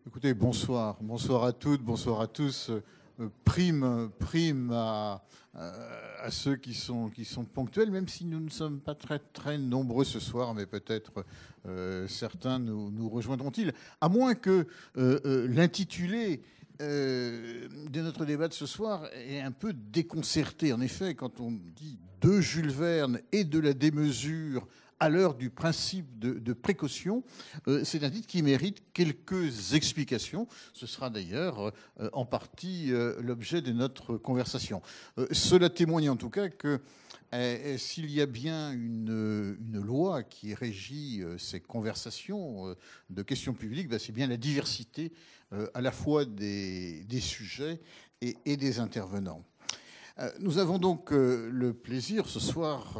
Écoutez, bonsoir. Bonsoir à toutes, bonsoir à tous. Prime à ceux qui sont ponctuels, même si nous ne sommes pas très, très nombreux ce soir, mais peut-être certains nous rejoindront-ils. À moins que l'intitulé de notre débat de ce soir est un peu déconcerté. En effet, quand on dit de Jules Verne et de la démesure à l'heure du principe de précaution, c'est un titre qui mérite quelques explications. Ce sera d'ailleurs en partie l'objet de notre conversation. Cela témoigne en tout cas que s'il y a bien une loi qui régit ces conversations de questions publiques, c'est bien la diversité à la fois des sujets et des intervenants. Nous avons donc le plaisir ce soir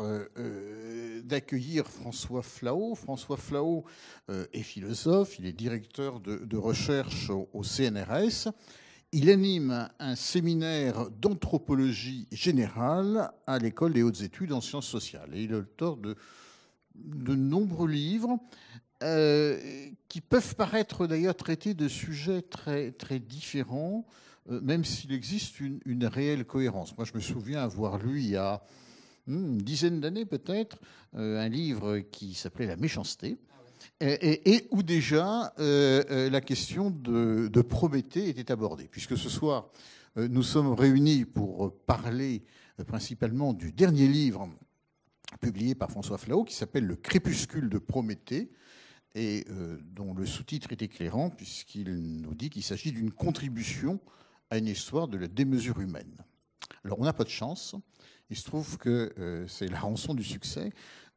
d'accueillir François Flao. François Flao est philosophe, il est directeur de recherche au CNRS. Il anime un séminaire d'anthropologie générale à l'École des hautes études en sciences sociales. Et il est l'auteur de nombreux livres qui peuvent paraître d'ailleurs traiter de sujets très, très différents, même s'il existe une réelle cohérence. Moi, je me souviens avoir lu il y a une dizaine d'années peut-être un livre qui s'appelait La méchanceté, et où déjà la question de Prométhée était abordée. Puisque ce soir, nous sommes réunis pour parler principalement du dernier livre publié par François Flao, qui s'appelle Le crépuscule de Prométhée, et dont le sous-titre est éclairant, puisqu'il nous dit qu'il s'agit d'une contribution à une histoire de la démesure humaine. Alors, on n'a pas de chance. Il se trouve que c'est la rançon du succès.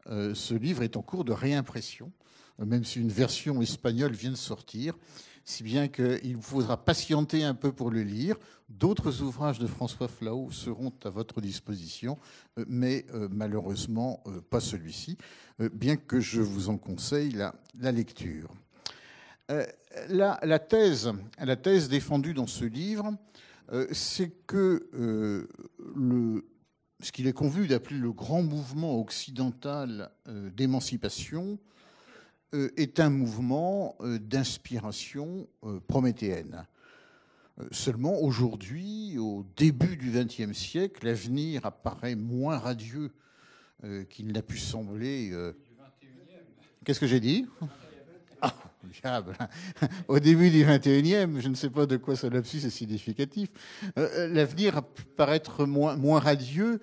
Ce livre est en cours de réimpression, même si une version espagnole vient de sortir, si bien qu'il vous faudra patienter un peu pour le lire. D'autres ouvrages de François Flao seront à votre disposition, mais malheureusement pas celui-ci, bien que je vous en conseille la lecture. La thèse défendue dans ce livre, c'est que ce qu'il est convenu d'appeler le grand mouvement occidental d'émancipation est un mouvement d'inspiration prométhéenne. Seulement, aujourd'hui, au début du XXe siècle, l'avenir apparaît moins radieux qu'il n'a pu sembler. Qu'est-ce que j'ai dit ? Ah, diable. Au début du 21e, je ne sais pas de quoi ce lapsus est significatif, l'avenir paraît être moins radieux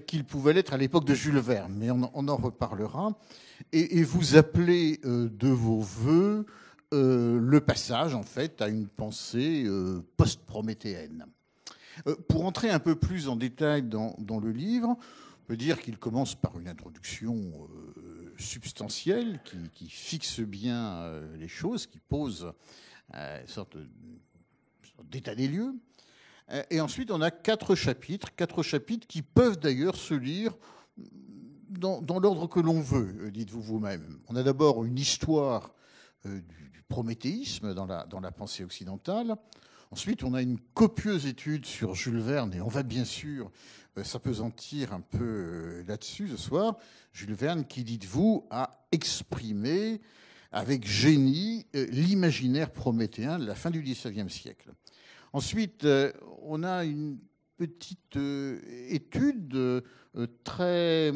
qu'il pouvait l'être à l'époque de Jules Verne, mais on en reparlera. Et vous appelez de vos voeux le passage, en fait, à une pensée post-prométhéenne. Pour entrer un peu plus en détail dans le livre, on peut dire qu'il commence par une introduction substantielle qui fixe bien les choses, qui pose une sorte d'état des lieux. Et ensuite, on a quatre chapitres qui peuvent d'ailleurs se lire dans l'ordre que l'on veut, dites-vous vous-même. On a d'abord une histoire du prométhéisme dans la pensée occidentale. Ensuite, on a une copieuse étude sur Jules Verne, et on va bien sûr s'appesantir un peu là-dessus ce soir. Jules Verne qui, dites-vous, a exprimé avec génie l'imaginaire prométhéen de la fin du XIXe siècle. Ensuite, on a une petite étude très,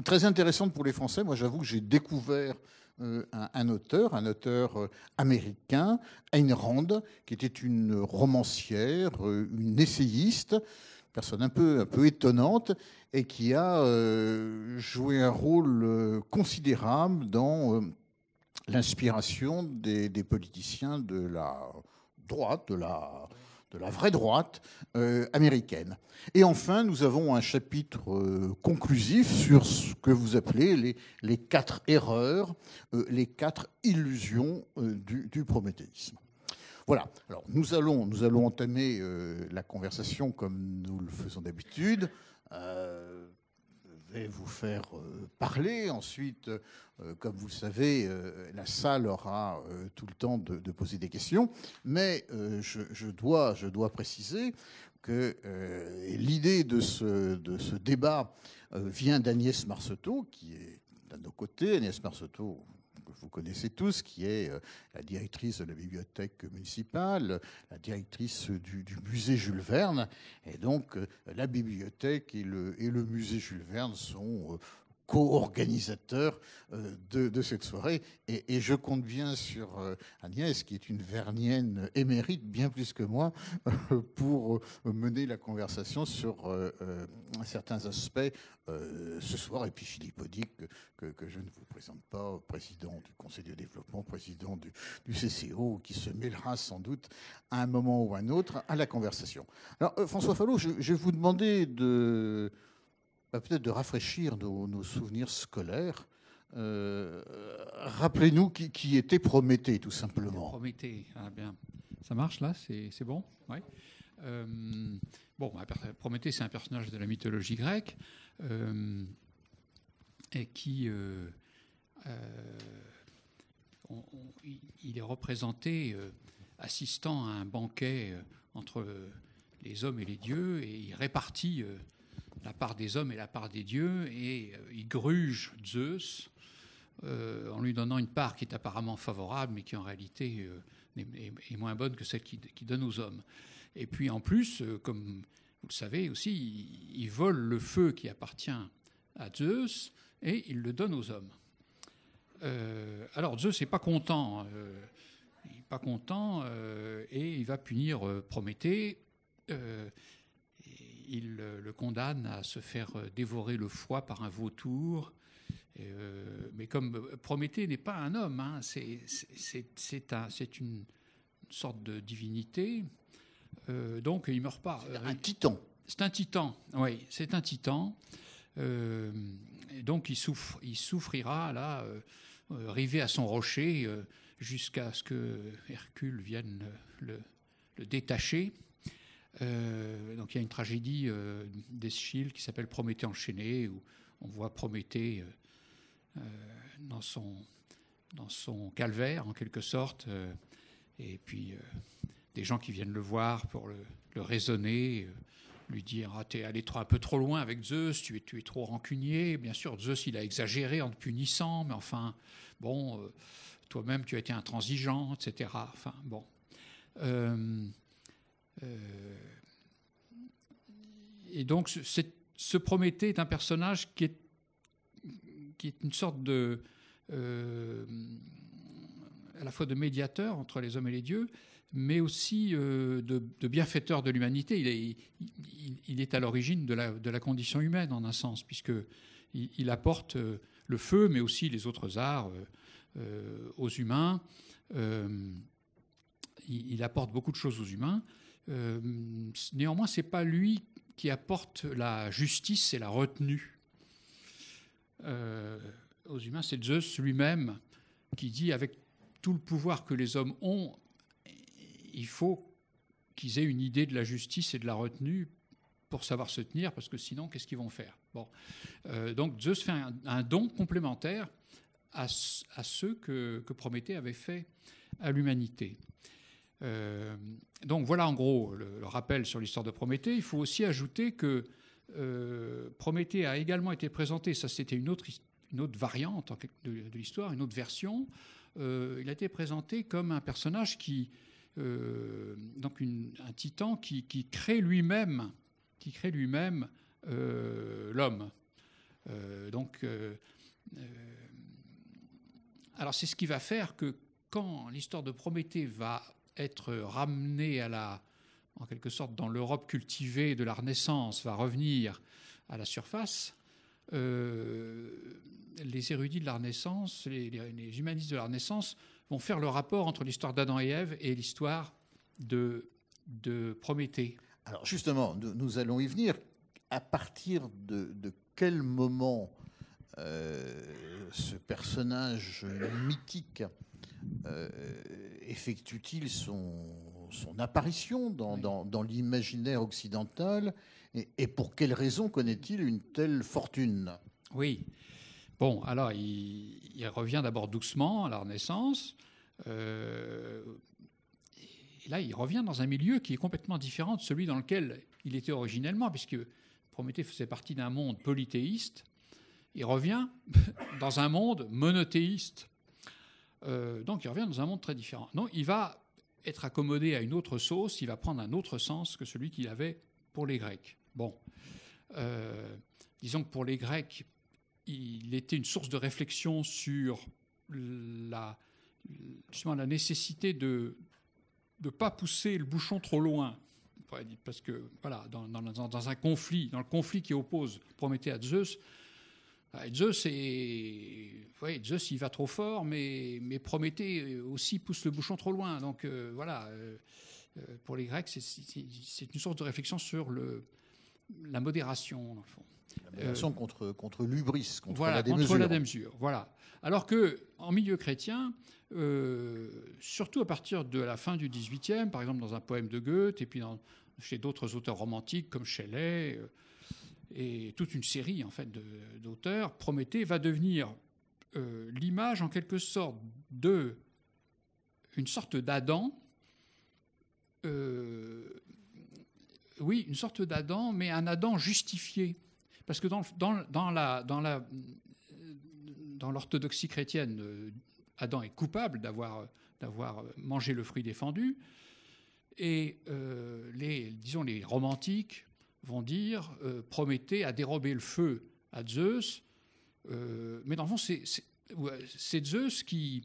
très intéressante pour les Français. Moi, j'avoue que j'ai découvert un auteur américain, Ayn Rand, qui était une romancière, une essayiste, personne un peu étonnante, et qui a joué un rôle considérable dans l'inspiration des politiciens de la droite, de la vraie droite américaine. Et enfin, nous avons un chapitre conclusif sur ce que vous appelez les 4 erreurs, les 4 illusions du prométhéisme. Voilà. Alors, nous allons entamer la conversation comme nous le faisons d'habitude. Je vais vous faire parler. Ensuite, comme vous le savez, la salle aura tout le temps de poser des questions. Mais je dois préciser que l'idée de ce débat vient d'Agnès Marceau, qui est à nos côtés. Agnès Marceau, que vous connaissez tous, qui est la directrice de la bibliothèque municipale, la directrice du musée Jules Verne. Et donc, la bibliothèque et le musée Jules Verne sont co-organisateurs de cette soirée. Et je compte bien sur Agnès, qui est une vernienne émérite, bien plus que moi, pour mener la conversation sur certains aspects ce soir. Et puis Philippe Audic, que je ne vous présente pas, président du Conseil de développement, président du CCO, qui se mêlera sans doute à un moment ou à un autre à la conversation. Alors, François Fallot, je vais vous demander peut-être de rafraîchir nos souvenirs scolaires. Rappelez-nous qui était Prométhée, tout simplement. Prométhée, ah bien. Ça marche là, c'est bon, ouais. Prométhée, c'est un personnage de la mythologie grecque et qui il est représenté assistant à un banquet entre les hommes et les dieux, et il répartit la part des hommes et la part des dieux, et il gruge Zeus en lui donnant une part qui est apparemment favorable, mais qui en réalité est moins bonne que celle qu'il donne aux hommes. Et puis en plus, comme vous le savez aussi, il vole le feu qui appartient à Zeus et il le donne aux hommes. Alors Zeus n'est pas content, et il va punir Prométhée. Il le condamne à se faire dévorer le foie par un vautour. Mais comme Prométhée n'est pas un homme, hein, c'est une sorte de divinité, donc il ne meurt pas. Un titan. C'est un titan, oui, c'est un titan. Et donc il souffrira là, rivé à son rocher, jusqu'à ce que Hercule vienne le détacher. Donc il y a une tragédie d'Eschyle qui s'appelle Prométhée enchaîné, où on voit Prométhée dans son calvaire en quelque sorte, et puis des gens qui viennent le voir pour le raisonner, lui dire t'es allé un peu trop loin avec Zeus, tu es trop rancunier. Bien sûr, Zeus il a exagéré en te punissant, mais enfin bon, toi-même tu as été intransigeant, etc. Enfin bon. Et donc ce Prométhée est un personnage qui est une sorte de à la fois de médiateur entre les hommes et les dieux, mais aussi de bienfaiteur de l'humanité. Il est à l'origine de la condition humaine, en un sens, puisqu'il apporte le feu, mais aussi les autres arts aux humains. Il apporte beaucoup de choses aux humains. Néanmoins, ce n'est pas lui qui apporte la justice et la retenue aux humains. C'est Zeus lui-même qui dit, avec tout le pouvoir que les hommes ont, il faut qu'ils aient une idée de la justice et de la retenue pour savoir se tenir, parce que sinon, qu'est-ce qu'ils vont faire ? Bon. Donc Zeus fait un don complémentaire à ceux que Prométhée avait fait à l'humanité. Donc voilà en gros le rappel sur l'histoire de Prométhée. Il faut aussi ajouter que Prométhée a également été présenté, ça c'était une autre variante de l'histoire, une autre version. Il a été présenté comme un personnage donc un titan qui crée lui-même l'homme. Alors c'est ce qui va faire que quand l'histoire de Prométhée va être ramenée en quelque sorte dans l'Europe cultivée de la Renaissance, va revenir à la surface, les érudits de la Renaissance, les humanistes de la Renaissance vont faire le rapport entre l'histoire d'Adam et Ève et l'histoire de Prométhée. Alors justement, nous allons y venir. À partir de quel moment ce personnage mythique effectue-t-il son apparition dans l'imaginaire occidental, et pour quelles raisons connaît-il une telle fortune ? Oui. Bon, alors il revient d'abord doucement à la Renaissance. Et là, il revient dans un milieu qui est complètement différent de celui dans lequel il était originellement, puisque Prométhée faisait partie d'un monde polythéiste. Il revient dans un monde monothéiste. Donc il revient dans un monde très différent. Non, il va être accommodé à une autre sauce, il va prendre un autre sens que celui qu'il avait pour les Grecs. Bon, disons que pour les Grecs, il était une source de réflexion sur justement la nécessité de ne pas pousser le bouchon trop loin. Parce que, voilà, dans un conflit, dans le conflit qui oppose Prométhée à Zeus, Zeus, il va trop fort, mais Prométhée aussi pousse le bouchon trop loin. Donc, voilà, pour les Grecs, c'est une source de réflexion sur la modération, dans le fond. La modération contre l'hubris, contre la démesure. Contre la démesure, voilà. Alors qu'en milieu chrétien, surtout à partir de la fin du XVIIIe, par exemple dans un poème de Goethe, et puis chez d'autres auteurs romantiques comme Shelley, et toute une série en fait d'auteurs, Prométhée va devenir l'image en quelque sorte d'une sorte d'Adam. Oui, une sorte d'Adam, mais un Adam justifié. Parce que dans l'orthodoxie chrétienne, Adam est coupable d'avoir mangé le fruit défendu. Et les romantiques vont dire Prométhée a dérobé le feu à Zeus. Mais dans le fond, c'est Zeus qui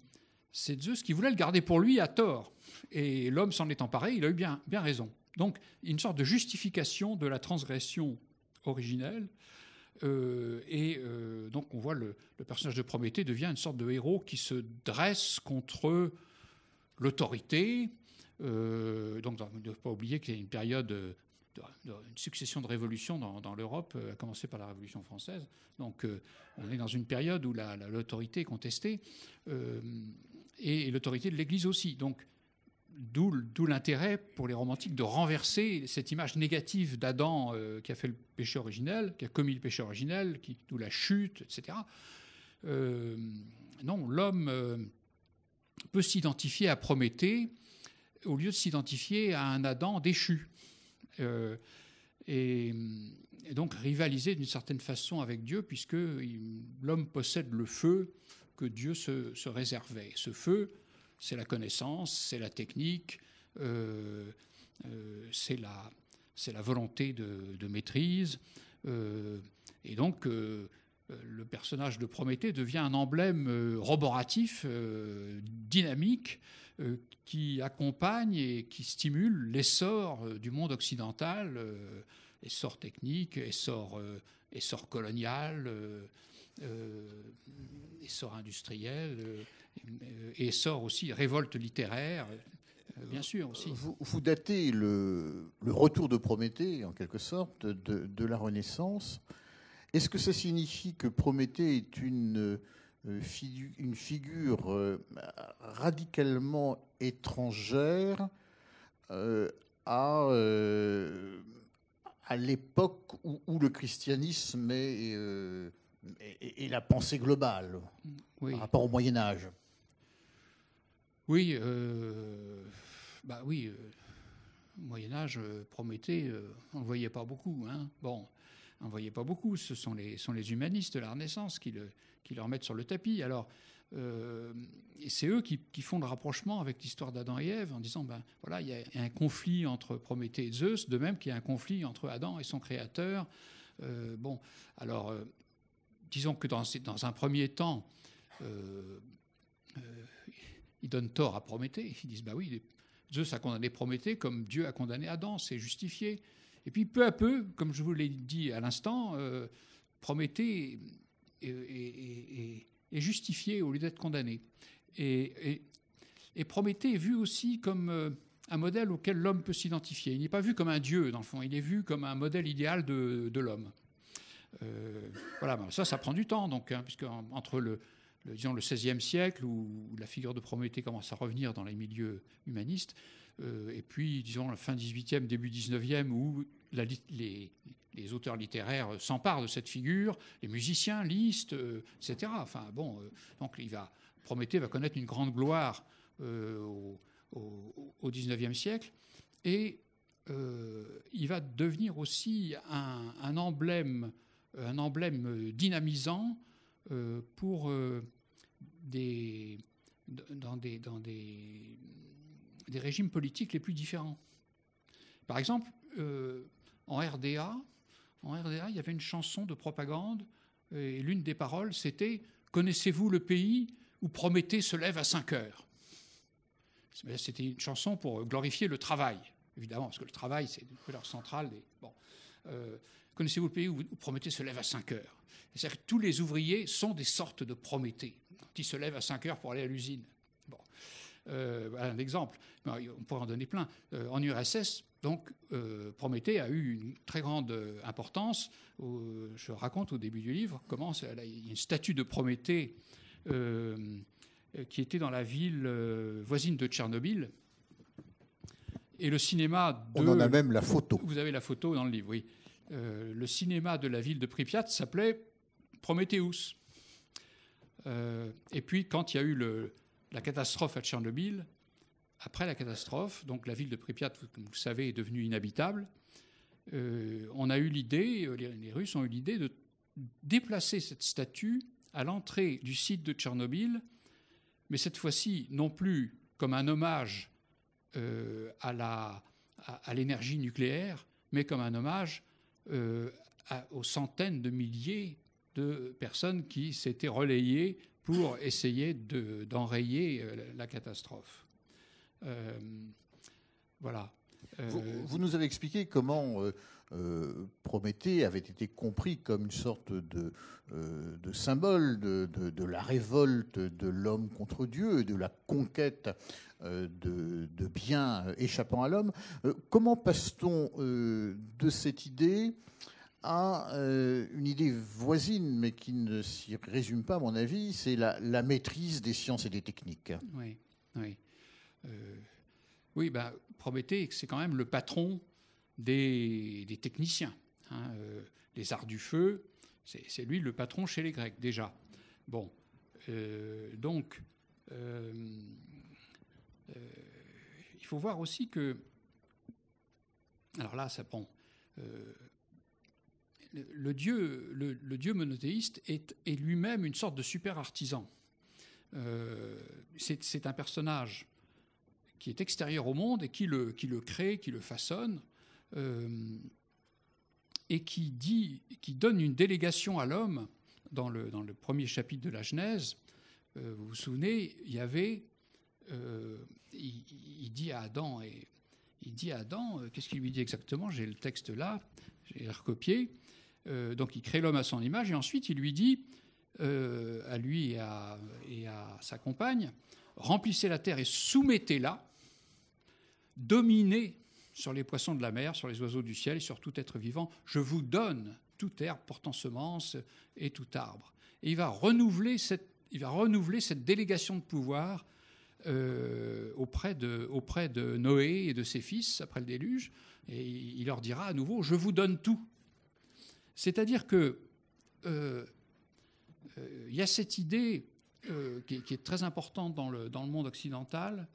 voulait le garder pour lui à tort. Et l'homme s'en est emparé, il a eu bien raison. Donc, une sorte de justification de la transgression originelle. Donc, on voit le personnage de Prométhée devient une sorte de héros qui se dresse contre l'autorité. Donc, il ne faut pas oublier qu'il y a une période, une succession de révolutions dans l'Europe, à commencer par la Révolution française. Donc, on est dans une période où l'autorité est contestée, et l'autorité de l'Église aussi. Donc, d'où l'intérêt pour les romantiques de renverser cette image négative d'Adam qui a fait le péché originel, qui a commis le péché originel, d'où la chute, etc. Non, l'homme peut s'identifier à Prométhée au lieu de s'identifier à un Adam déchu. Et donc rivaliser d'une certaine façon avec Dieu, puisque l'homme possède le feu que Dieu se réservait. Ce feu, c'est la connaissance, c'est la technique, c'est la volonté de maîtrise. Et donc, le personnage de Prométhée devient un emblème roboratif, dynamique, qui accompagne et qui stimule l'essor du monde occidental, essor technique, essor colonial, essor industriel, essor aussi, révolte littéraire, bien sûr aussi. Vous datez le retour de Prométhée, en quelque sorte, de la Renaissance. Est-ce que ça signifie que Prométhée est une figure radicalement étrangère à l'époque où le christianisme est la pensée globale, oui, par rapport au Moyen-Âge? Oui, au Moyen-Âge, Prométhée, on ne le voyait pas beaucoup. Hein. Bon, on ne voyait pas beaucoup. Ce sont les humanistes de la Renaissance qui le remettent sur le tapis. Alors, et c'est eux qui font le rapprochement avec l'histoire d'Adam et Ève en disant, voilà, il y a un conflit entre Prométhée et Zeus, de même qu'il y a un conflit entre Adam et son créateur. Disons que dans un premier temps, ils donnent tort à Prométhée. Ils disent, oui, Zeus a condamné Prométhée comme Dieu a condamné Adam, c'est justifié. Et puis peu à peu, comme je vous l'ai dit à l'instant, Prométhée est justifié au lieu d'être condamné. Et Prométhée est vu aussi comme un modèle auquel l'homme peut s'identifier. Il n'est pas vu comme un dieu, dans le fond, il est vu comme un modèle idéal de l'homme. Voilà, ça prend du temps, donc, puisque entre le XVIe siècle, où la figure de Prométhée commence à revenir dans les milieux humanistes, et puis, disons, la fin XVIIIe, début XIXe, où les auteurs littéraires s'emparent de cette figure, les musiciens, Liszt, etc. Enfin, bon, donc Prométhée va connaître une grande gloire au XIXe siècle, et il va devenir aussi un emblème dynamisant pour des dans des régimes politiques les plus différents. Par exemple, en RDA, il y avait une chanson de propagande, et l'une des paroles, c'était « Connaissez-vous le pays où Prométhée se lève à 5 heures ?» C'était une chanson pour glorifier le travail, évidemment, parce que le travail, c'est une couleur centrale. Connaissez-vous le pays où Prométhée se lève à 5 heures ? C'est-à-dire que tous les ouvriers sont des sortes de Prométhée, quand ils se lèvent à 5 heures pour aller à l'usine. Voilà un exemple. On pourrait en donner plein. En URSS, donc, Prométhée a eu une très grande importance. Je raconte au début du livre comment il y a une statue de Prométhée qui était dans la ville voisine de Tchernobyl. Et le cinéma de... On en a même la photo. Vous avez la photo dans le livre, oui. Le cinéma de la ville de Pripyat s'appelait Prométhéeus. Et puis, quand il y a eu la catastrophe à Tchernobyl, après la catastrophe, donc la ville de Pripyat, comme vous le savez, est devenue inhabitable. On a eu l'idée, les Russes ont eu l'idée de déplacer cette statue à l'entrée du site de Tchernobyl, mais cette fois-ci, non plus comme un hommage à l'énergie nucléaire, mais comme un hommage aux centaines de milliers de personnes qui s'étaient relayées pour essayer d'enrayer la catastrophe. Voilà. Vous nous avez expliqué comment Prométhée avait été compris comme une sorte de symbole de la révolte de l'homme contre Dieu, de la conquête de biens échappant à l'homme. Comment passe-t-on de cette idée à une idée voisine, mais qui ne s'y résume pas, à mon avis, c'est la maîtrise des sciences et des techniques. Oui, oui. Prométhée, c'est quand même le patron des techniciens. Hein, les arts du feu, c'est lui le patron chez les Grecs, déjà. Bon, donc, il faut voir aussi que... Alors là, ça prend... Le dieu monothéiste est lui-même une sorte de super artisan. C'est un personnage qui est extérieur au monde et qui le crée, qui le façonne, et qui donne une délégation à l'homme dans le premier chapitre de la Genèse. Vous vous souvenez, il y avait... il dit à Adam, qu'est-ce qu'il lui dit exactement ? J'ai le texte là, j'ai recopié. Donc il crée l'homme à son image et ensuite il lui dit à lui et à sa compagne, remplissez la terre et soumettez-la, dominez sur les poissons de la mer, sur les oiseaux du ciel et sur tout être vivant. Je vous donne toute herbe portant semence et tout arbre. Et il va renouveler cette délégation de pouvoir auprès de Noé et de ses fils après le déluge. Et il leur dira à nouveau, je vous donne tout. C'est-à-dire que y a cette idée qui est très importante dans le monde occidental,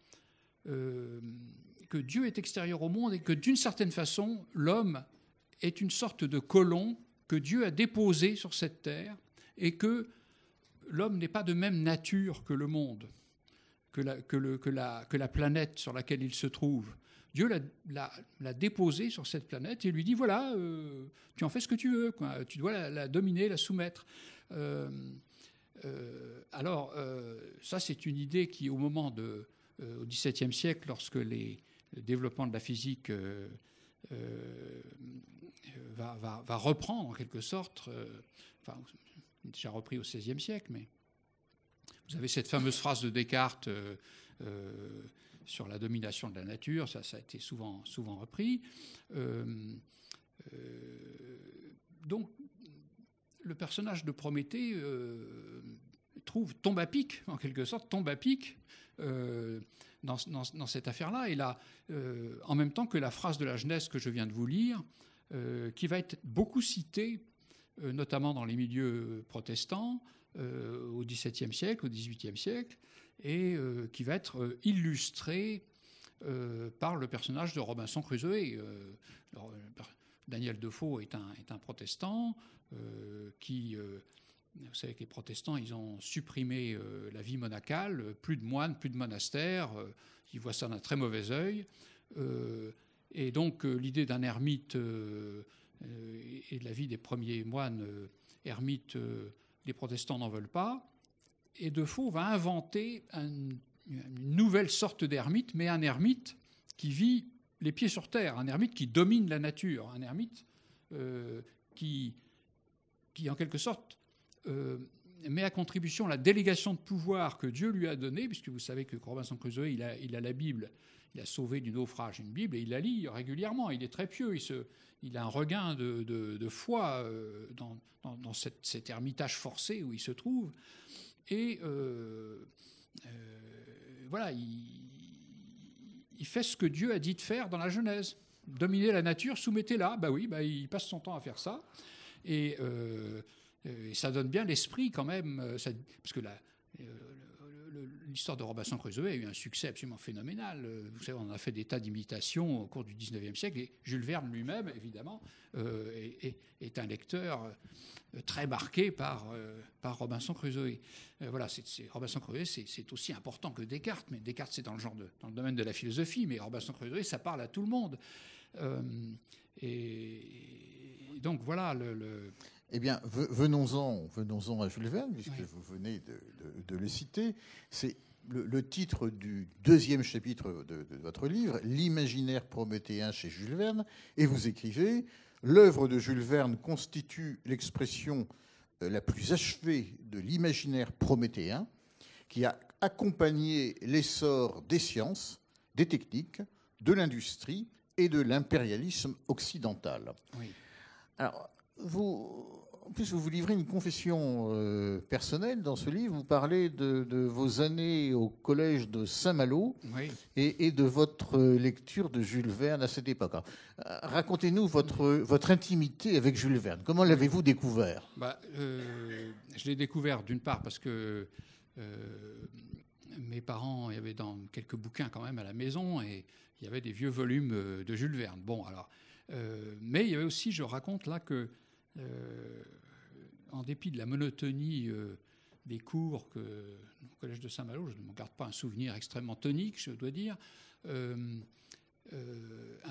que Dieu est extérieur au monde et que d'une certaine façon, l'homme est une sorte de colon que Dieu a déposé sur cette terre et que l'homme n'est pas de même nature que le monde, que la planète sur laquelle il se trouve. Dieu l'a déposé sur cette planète et lui dit, voilà, tu en fais ce que tu veux, quoi. Tu dois la dominer, la soumettre. Alors, ça, c'est une idée qui, au moment au XVIIe siècle, lorsque le développement de la physique va reprendre, en quelque sorte, déjà repris au XVIe siècle, mais vous avez cette fameuse phrase de Descartes sur la domination de la nature, ça a été souvent repris. Donc, le personnage de Prométhée tombe à pic, en quelque sorte, dans cette affaire-là. Et là, en même temps que la phrase de la Genèse que je viens de vous lire, qui va être beaucoup citée, notamment dans les milieux protestants, au XVIIe siècle, au XVIIIe siècle, et qui va être illustré par le personnage de Robinson Crusoe. Daniel Defoe est un protestant qui Vous savez que les protestants, ils ont supprimé la vie monacale, plus de moines, plus de monastères. Ils voient ça d'un très mauvais œil. Et donc l'idée d'un ermite et de la vie des premiers moines ermites, les protestants n'en veulent pas. Et Defoe va inventer une nouvelle sorte d'ermite, mais un ermite qui vit les pieds sur terre, un ermite qui domine la nature, un ermite qui en quelque sorte met à contribution la délégation de pouvoir que Dieu lui a donnée, puisque vous savez que Robinson Crusoe, il a la Bible, il a sauvé du naufrage une Bible, et il la lit régulièrement, il est très pieux, il a un regain de foi dans cet ermitage forcé où il se trouve, et voilà, il fait ce que Dieu a dit de faire dans la Genèse. Dominer la nature, soumettez-la. Ben oui, il passe son temps à faire ça. Et ça donne bien l'esprit quand même. Parce que l'histoire de Robinson Crusoe a eu un succès absolument phénoménal. Vous savez, on a fait des tas d'imitations au cours du XIXe siècle. Et Jules Verne lui-même, évidemment, est un lecteur très marqué par Robinson Crusoe. Voilà, Robinson Crusoe, c'est aussi important que Descartes. Mais Descartes, c'est dans le domaine de la philosophie. Mais Robinson Crusoe, ça parle à tout le monde. Et donc voilà Eh bien, venons-en à Jules Verne, puisque vous venez de le citer. C'est le titre du deuxième chapitre de votre livre, L'imaginaire prométhéen chez Jules Verne, et vous écrivez « L'œuvre de Jules Verne constitue l'expression la plus achevée de l'imaginaire prométhéen, qui a accompagné l'essor des sciences, des techniques, de l'industrie et de l'impérialisme occidental. » Oui. Alors, en plus, vous livrez une confession personnelle dans ce livre. Vous parlez de vos années au collège de Saint-Malo, oui, et de votre lecture de Jules Verne à cette époque. Alors, racontez-nous votre intimité avec Jules Verne. Comment l'avez-vous découvert ? Je l'ai découvert d'une part parce que mes parents, il y avait quelques bouquins quand même à la maison, et il y avait des vieux volumes de Jules Verne. Bon, alors, mais il y avait aussi, je raconte là que en dépit de la monotonie des cours au collège de Saint-Malo, je ne m'en garde pas un souvenir extrêmement tonique, je dois dire, un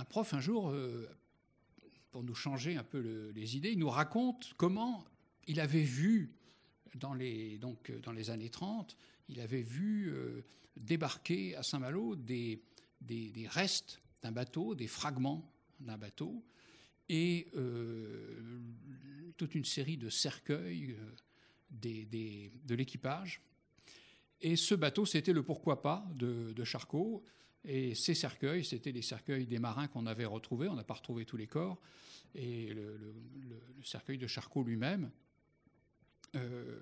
prof un jour, pour nous changer un peu les idées, il nous raconte comment il avait vu dans les années 30, il avait vu débarquer à Saint-Malo des restes d'un bateau, des fragments d'un bateau, et toute une série de cercueils de l'équipage. Et ce bateau, c'était le pourquoi pas de Charcot. Et ces cercueils, c'était les cercueils des marins qu'on avait retrouvés. On n'a pas retrouvé tous les corps. Et le cercueil de Charcot lui-même.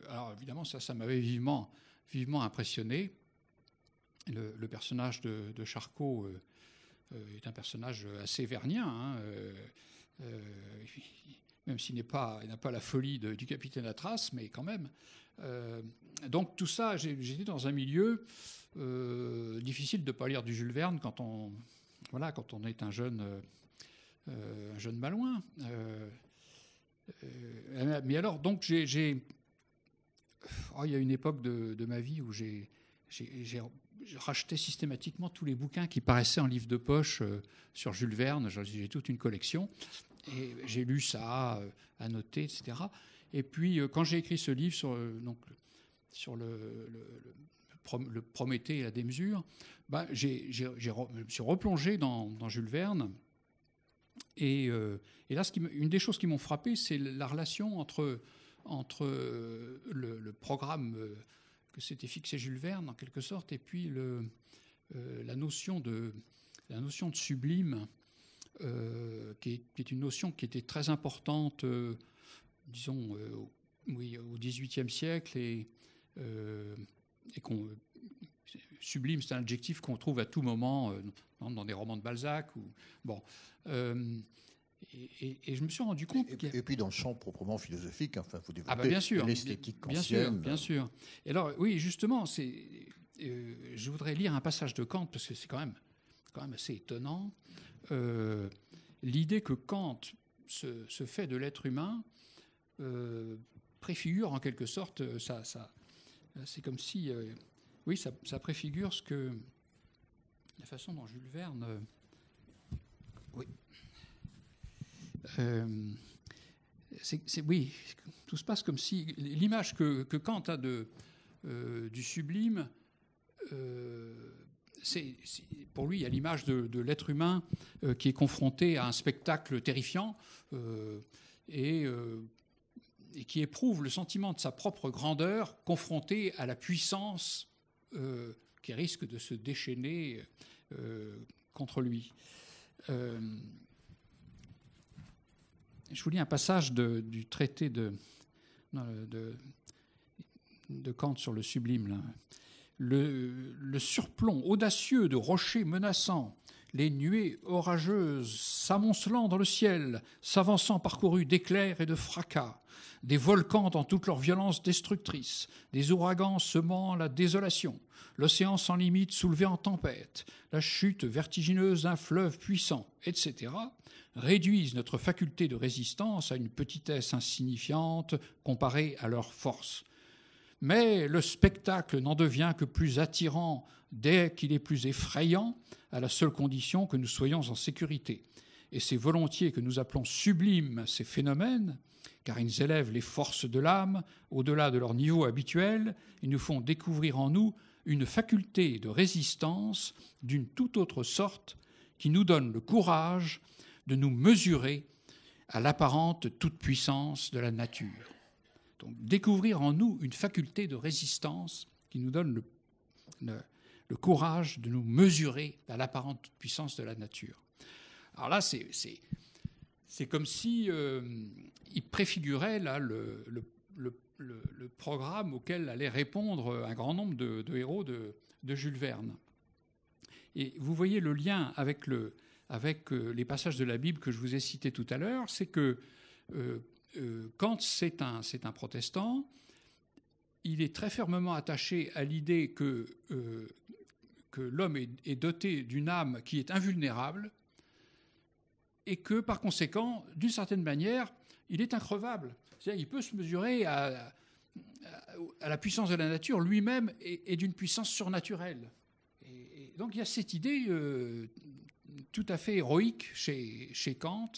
Alors évidemment, ça m'avait vivement impressionné. Le personnage de Charcot est un personnage assez vernien, même s'il n'a pas la folie du capitaine Atras, mais quand même. Donc tout ça, j'étais dans un milieu difficile de ne pas lire du Jules Verne quand on est un jeune malouin. Mais alors, donc, il y a une époque de ma vie où j'ai racheté systématiquement tous les bouquins qui paraissaient en livre de poche sur Jules Verne. J'ai toute une collection. Et j'ai lu ça, annoté, etc. Et puis, quand j'ai écrit ce livre sur le Prométhée et la démesure, je me suis replongé dans Jules Verne. Et là, une des choses qui m'ont frappé, c'est la relation entre le programme que s'était fixé Jules Verne, en quelque sorte, et puis la notion de sublime, qui est une notion qui était très importante, disons, au XVIIIe siècle, et sublime, c'est un adjectif qu'on trouve à tout moment dans des romans de Balzac. Et je me suis rendu compte... Et puis dans le champ proprement philosophique, enfin, vous développez l'esthétique kantienne. Bien sûr. Et alors, oui, justement, je voudrais lire un passage de Kant, parce que c'est quand même assez étonnant. L'idée que Kant se fait de l'être humain préfigure en quelque sorte, c'est comme si, oui, ça préfigure la façon dont Jules Verne, oui, oui, tout se passe comme si l'image que Kant a du sublime, pour lui, il y a l'image de l'être humain qui est confronté à un spectacle terrifiant et qui éprouve le sentiment de sa propre grandeur confronté à la puissance qui risque de se déchaîner contre lui. Je vous lis un passage du traité de Kant sur le sublime. Là. Le surplomb audacieux de rochers menaçants, les nuées orageuses s'amoncelant dans le ciel, s'avançant parcourus d'éclairs et de fracas, des volcans dans toute leur violence destructrice, des ouragans semant la désolation, l'océan sans limite soulevé en tempête, la chute vertigineuse d'un fleuve puissant, etc., réduisent notre faculté de résistance à une petitesse insignifiante comparée à leur force. Mais le spectacle n'en devient que plus attirant dès qu'il est plus effrayant, à la seule condition que nous soyons en sécurité. Et c'est volontiers que nous appelons sublimes ces phénomènes, car ils élèvent les forces de l'âme au-delà de leur niveau habituel et nous font découvrir en nous une faculté de résistance d'une toute autre sorte qui nous donne le courage de nous mesurer à l'apparente toute-puissance de la nature. Donc, découvrir en nous une faculté de résistance qui nous donne le courage de nous mesurer à l'apparente toute-puissance de la nature. Alors là, c'est comme si il préfigurait là, le programme auquel allait répondre un grand nombre de héros de Jules Verne. Et vous voyez le lien avec les passages de la Bible que je vous ai cités tout à l'heure, c'est que Kant, c'est un protestant, il est très fermement attaché à l'idée que l'homme est doté d'une âme qui est invulnérable et que, par conséquent, d'une certaine manière, il est increvable. C'est-à-dire qu'il peut se mesurer à la puissance de la nature, lui-même est d'une puissance surnaturelle. Et donc il y a cette idée tout à fait héroïque chez Kant,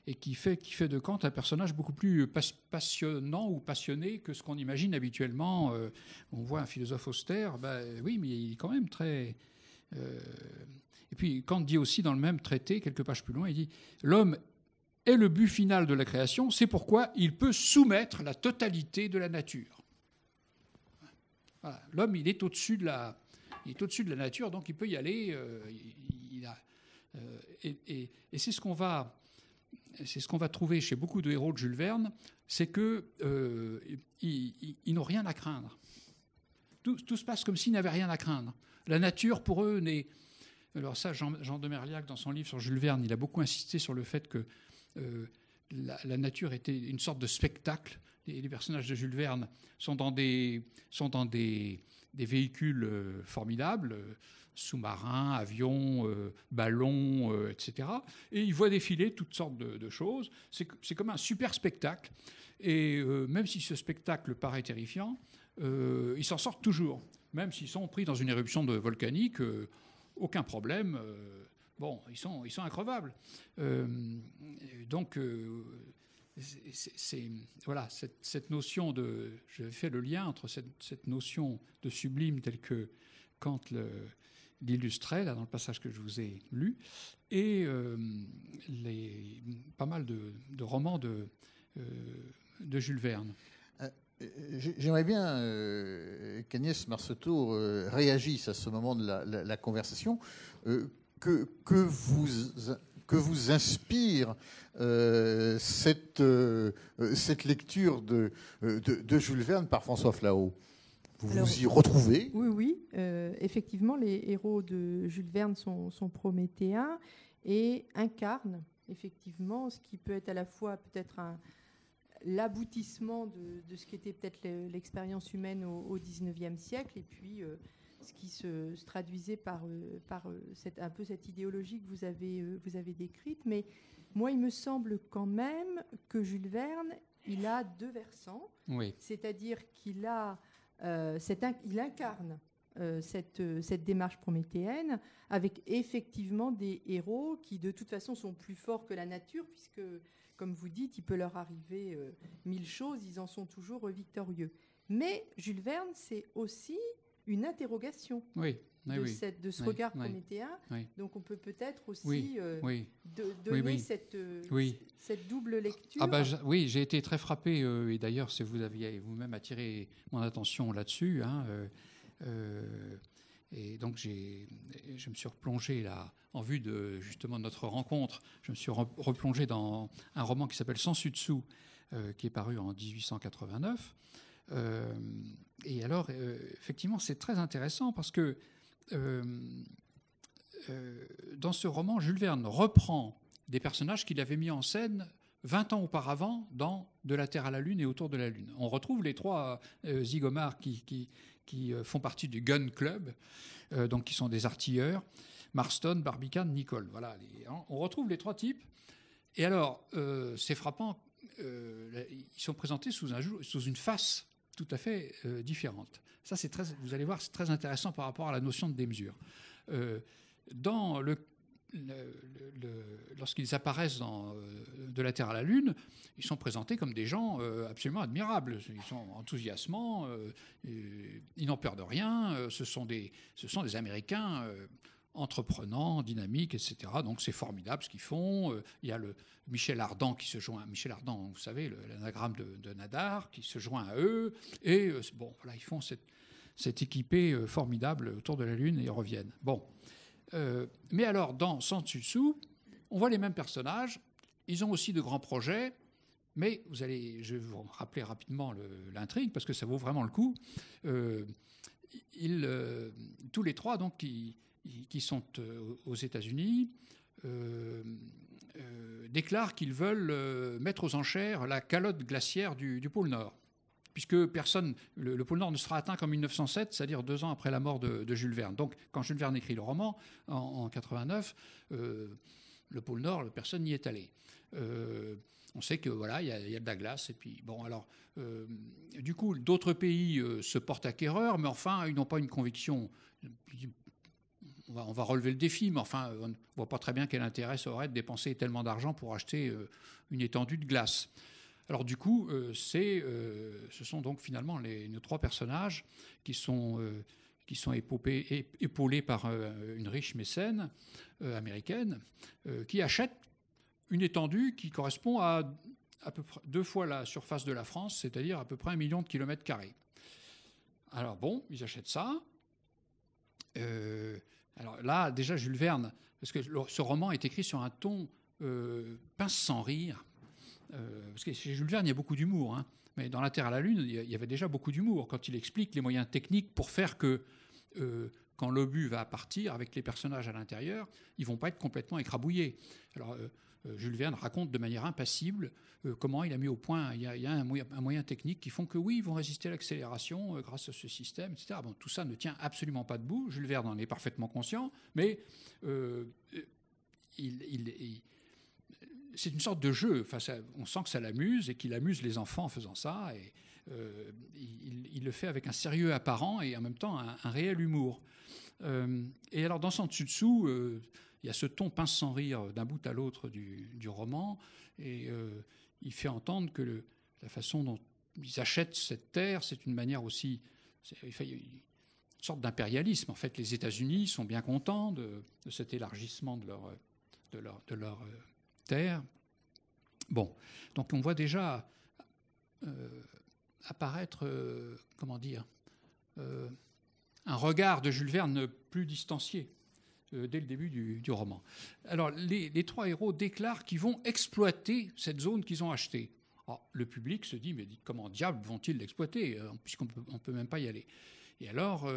et qui fait de Kant un personnage beaucoup plus passionnant ou passionné que ce qu'on imagine habituellement. On voit un philosophe austère, oui, mais il est quand même très... Et puis Kant dit aussi dans le même traité, quelques pages plus loin, il dit « L'homme est le but final de la création, c'est pourquoi il peut soumettre la totalité de la nature. » Voilà. L'homme, il est au-dessus de la nature, donc il peut y aller. Et c'est ce qu'on va trouver chez beaucoup de héros de Jules Verne, c'est qu'ils n'ont rien à craindre. Tout se passe comme s'ils n'avaient rien à craindre. La nature, pour eux, n'est... Alors ça, Jean de Merliac, dans son livre sur Jules Verne, il a beaucoup insisté sur le fait que la nature était une sorte de spectacle. Les personnages de Jules Verne sont dans des véhicules formidables, sous-marins, avions, ballons, etc. Et ils voient défiler toutes sortes de choses. C'est comme un super spectacle. Et même si ce spectacle paraît terrifiant, ils s'en sortent toujours. Même s'ils sont pris dans une éruption volcanique, aucun problème. Ils sont increvables. Donc, voilà, cette notion de... Je fais le lien entre cette notion de sublime telle que Kant l'illustrait, là, dans le passage que je vous ai lu, et pas mal de romans de Jules Verne. J'aimerais bien qu'Agnès Marceau réagisse à ce moment de la conversation. Que vous inspire cette lecture de Jules Verne par François Flao? Vous y retrouvez? Oui. Effectivement, les héros de Jules Verne sont prométhéens et incarnent effectivement ce qui peut être à la fois peut-être l'aboutissement de ce qu'était peut-être l'expérience humaine au XIXe siècle, et puis ce qui se traduisait par un peu cette idéologie que vous avez décrite. Mais moi, il me semble quand même que Jules Verne il a deux versants, Oui. c'est-à-dire qu'il a, il incarne cette démarche prométhéenne avec effectivement des héros qui de toute façon sont plus forts que la nature puisque, comme vous dites, il peut leur arriver 1000 choses, ils en sont toujours victorieux. Mais Jules Verne, c'est aussi une interrogation Oui. de ce regard prométhéen. Oui. Donc on peut peut-être aussi donner cette double lecture. Ah bah, oui, j'ai été très frappé, et d'ailleurs vous aviez vous-même attiré mon attention là-dessus. Et donc je me suis replongé là, en vue de justement notre rencontre, je me suis replongé dans un roman qui s'appelle Sans Dessus, qui est paru en 1889. Et alors, effectivement, c'est très intéressant parce que dans ce roman, Jules Verne reprend des personnages qu'il avait mis en scène 20 ans auparavant dans De la Terre à la Lune et Autour de la Lune. On retrouve les trois zigomards qui font partie du Gun Club, donc qui sont des artilleurs, Marston, Barbicane, Nicholl. Voilà, on retrouve les trois types. Et alors, c'est frappant, ils sont présentés sous une face tout à fait différente. Ça, vous allez voir, c'est très intéressant par rapport à la notion de démesure. Lorsqu'ils apparaissent dans De la Terre à la Lune, ils sont présentés comme des gens absolument admirables. Ils sont enthousiasmants, ils n'ont peur de rien. Ce sont des Américains entreprenants, dynamiques, etc. Donc c'est formidable ce qu'ils font. Il y a le Michel Ardan qui se joint. Michel Ardan, vous savez, l'anagramme de Nadar, qui se joint à eux. Et voilà, ils font cette équipée formidable autour de la Lune et ils reviennent. Bon. Mais alors, dans Sans Dessus, on voit les mêmes personnages. Ils ont aussi de grands projets. Mais je vais vous rappeler rapidement l'intrigue, parce que ça vaut vraiment le coup. Tous les trois, donc, qui sont aux États-Unis, déclarent qu'ils veulent mettre aux enchères la calotte glaciaire du pôle Nord. Puisque le pôle Nord ne sera atteint qu'en 1907, c'est-à-dire 2 ans après la mort de Jules Verne. Donc, quand Jules Verne écrit le roman, en 89, le pôle Nord, personne n'y est allé. On sait que voilà, il y a de la glace. Et puis, bon, alors, du coup, d'autres pays se portent acquéreurs, mais enfin, ils n'ont pas une conviction. On va relever le défi, mais enfin, on ne voit pas très bien quel intérêt ça aurait de dépenser tellement d'argent pour acheter une étendue de glace. Alors du coup, ce sont donc finalement nos trois personnages qui sont épaulés par une riche mécène américaine qui achète une étendue qui correspond à peu près 2 fois la surface de la France, c'est-à-dire à peu près 1 million de kilomètres carrés. Alors bon, ils achètent ça. Alors là, déjà, Jules Verne, parce que ce roman est écrit sur un ton pince sans rire, parce que chez Jules Verne, il y a beaucoup d'humour, hein, mais dans La Terre à la Lune, il y avait déjà beaucoup d'humour quand il explique les moyens techniques pour faire que, quand l'obus va partir avec les personnages à l'intérieur, ils ne vont pas être complètement écrabouillés. Alors, Jules Verne raconte de manière impassible comment il a mis au point, il y a un moyen technique qui font que oui, ils vont résister à l'accélération grâce à ce système, etc. Bon, tout ça ne tient absolument pas debout. Jules Verne en est parfaitement conscient, mais c'est une sorte de jeu. Enfin, on sent que ça l'amuse et qu'il amuse les enfants en faisant ça. Et il le fait avec un sérieux apparent et en même temps un réel humour. Et alors, dans Sans Dessus, il y a ce ton pince sans rire d'un bout à l'autre du roman. Et il fait entendre que la façon dont ils achètent cette terre, c'est une manière aussi... une sorte d'impérialisme. En fait, les États-Unis sont bien contents de cet élargissement de leur terre. Bon, donc on voit déjà apparaître, un regard de Jules Verne plus distancié dès le début du roman. Alors, les trois héros déclarent qu'ils vont exploiter cette zone qu'ils ont achetée. Alors, le public se dit, mais comment diable vont-ils l'exploiter, puisqu'on ne peut même pas y aller. Et alors,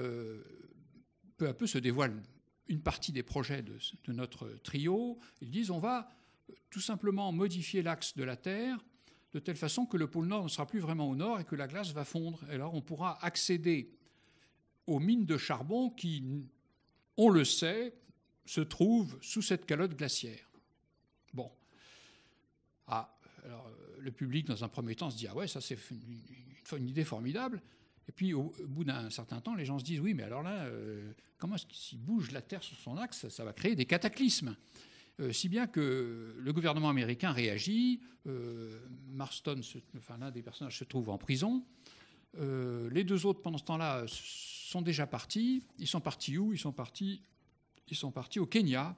peu à peu se dévoile une partie des projets de notre trio. Ils disent, on va tout simplement modifier l'axe de la Terre de telle façon que le pôle Nord ne sera plus vraiment au nord et que la glace va fondre. Et alors, on pourra accéder aux mines de charbon qui, on le sait, se trouvent sous cette calotte glaciaire. Bon. Alors, le public, dans un premier temps, se dit « Ah ouais, ça c'est une idée formidable ». Et puis, au bout d'un certain temps, les gens se disent « Oui, mais alors là, comment est-ce que s'il bouge la Terre sur son axe, ça va créer des cataclysmes ?» Si bien que le gouvernement américain réagit. Marston, l'un des personnages, se trouve en prison. Les deux autres, pendant ce temps-là, sont déjà partis. Ils sont partis où ? Ils sont partis au Kenya,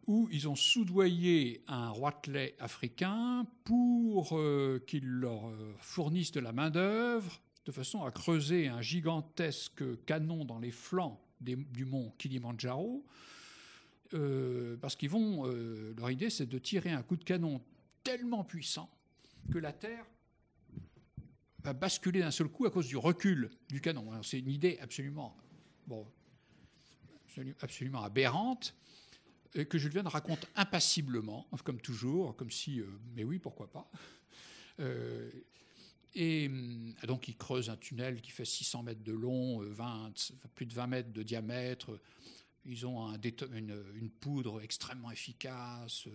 où ils ont soudoyé un roitelet africain pour qu'il leur fournisse de la main-d'œuvre, de façon à creuser un gigantesque canon dans les flancs du mont Kilimandjaro, parce qu'ils vont... leur idée, c'est de tirer un coup de canon tellement puissant que la Terre va basculer d'un seul coup à cause du recul du canon. Alors, c'est une idée absolument aberrante, que Jules Verne raconte impassiblement, comme toujours, comme si, mais oui, pourquoi pas. Et donc, il creuse un tunnel qui fait 600 mètres de long, plus de 20 mètres de diamètre. Ils ont une poudre extrêmement efficace.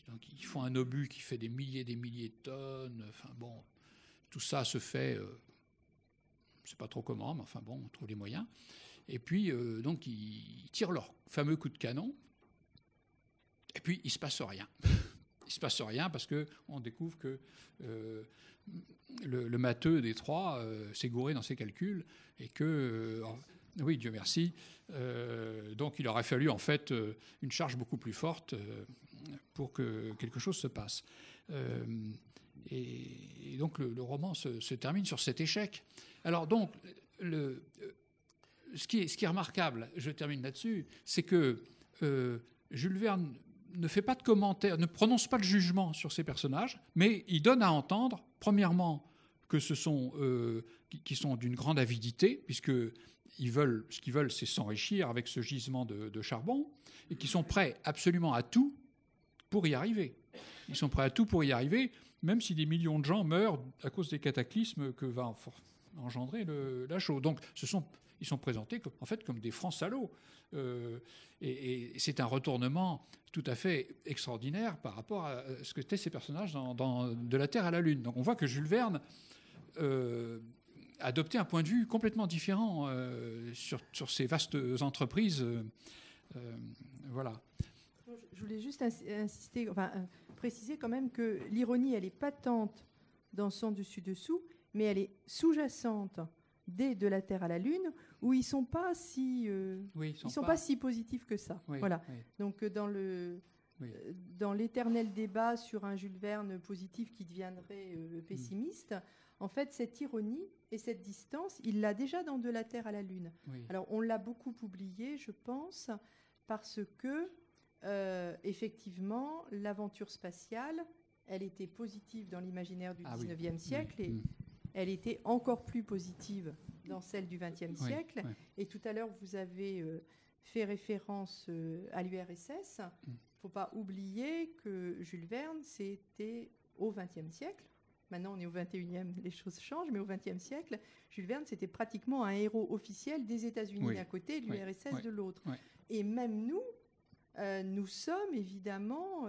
Donc, ils font un obus qui fait des milliers de tonnes. Enfin, bon, tout ça se fait, je ne sais pas trop comment, mais enfin bon, on trouve les moyens. Et puis, donc, ils tirent leur fameux coup de canon. Et puis, il ne se passe rien. Il ne se passe rien parce qu'on découvre que le matheux des trois s'est gouré dans ses calculs et que, oui, Dieu merci, donc il aurait fallu en fait une charge beaucoup plus forte pour que quelque chose se passe. Et donc le roman se termine sur cet échec. Alors donc, ce qui est remarquable, je termine là-dessus, c'est que Jules Verne ne fait pas de commentaires, ne prononce pas de jugement sur ces personnages, mais il donne à entendre, premièrement, que ce sont qui sont d'une grande avidité, puisque ce qu'ils veulent, c'est s'enrichir avec ce gisement de charbon, et qui sont prêts absolument à tout pour y arriver. Ils sont prêts à tout pour y arriver, même si des millions de gens meurent à cause des cataclysmes que va engendrer la chose. Donc, ils sont présentés en fait comme des francs salauds. Et c'est un retournement tout à fait extraordinaire par rapport à ce que étaient ces personnages de la Terre à la Lune. Donc on voit que Jules Verne a adopté un point de vue complètement différent sur ces vastes entreprises. Voilà. Je voulais juste insister, préciser quand même que l'ironie, elle est patente dans Sans dessus-dessous, mais elle est sous-jacente dès De la Terre à la Lune, où ils sont pas si pas si positifs que ça. Oui, voilà. Oui. Donc dans l'éternel débat sur un Jules Verne positif qui deviendrait pessimiste, en fait cette ironie et cette distance, il l'a déjà dans De la Terre à la Lune. Oui. Alors on l'a beaucoup oublié, je pense, parce que effectivement l'aventure spatiale, elle était positive dans l'imaginaire du 19e siècle et elle était encore plus positive dans celle du XXe siècle. Oui. Et tout à l'heure, vous avez fait référence à l'URSS. Il ne faut pas oublier que Jules Verne, c'était au XXe siècle. Maintenant, on est au XXIe, les choses changent, mais au XXe siècle, Jules Verne, c'était pratiquement un héros officiel des États-Unis d'un côté et de l'URSS de l'autre. Oui. Et même nous, nous sommes évidemment,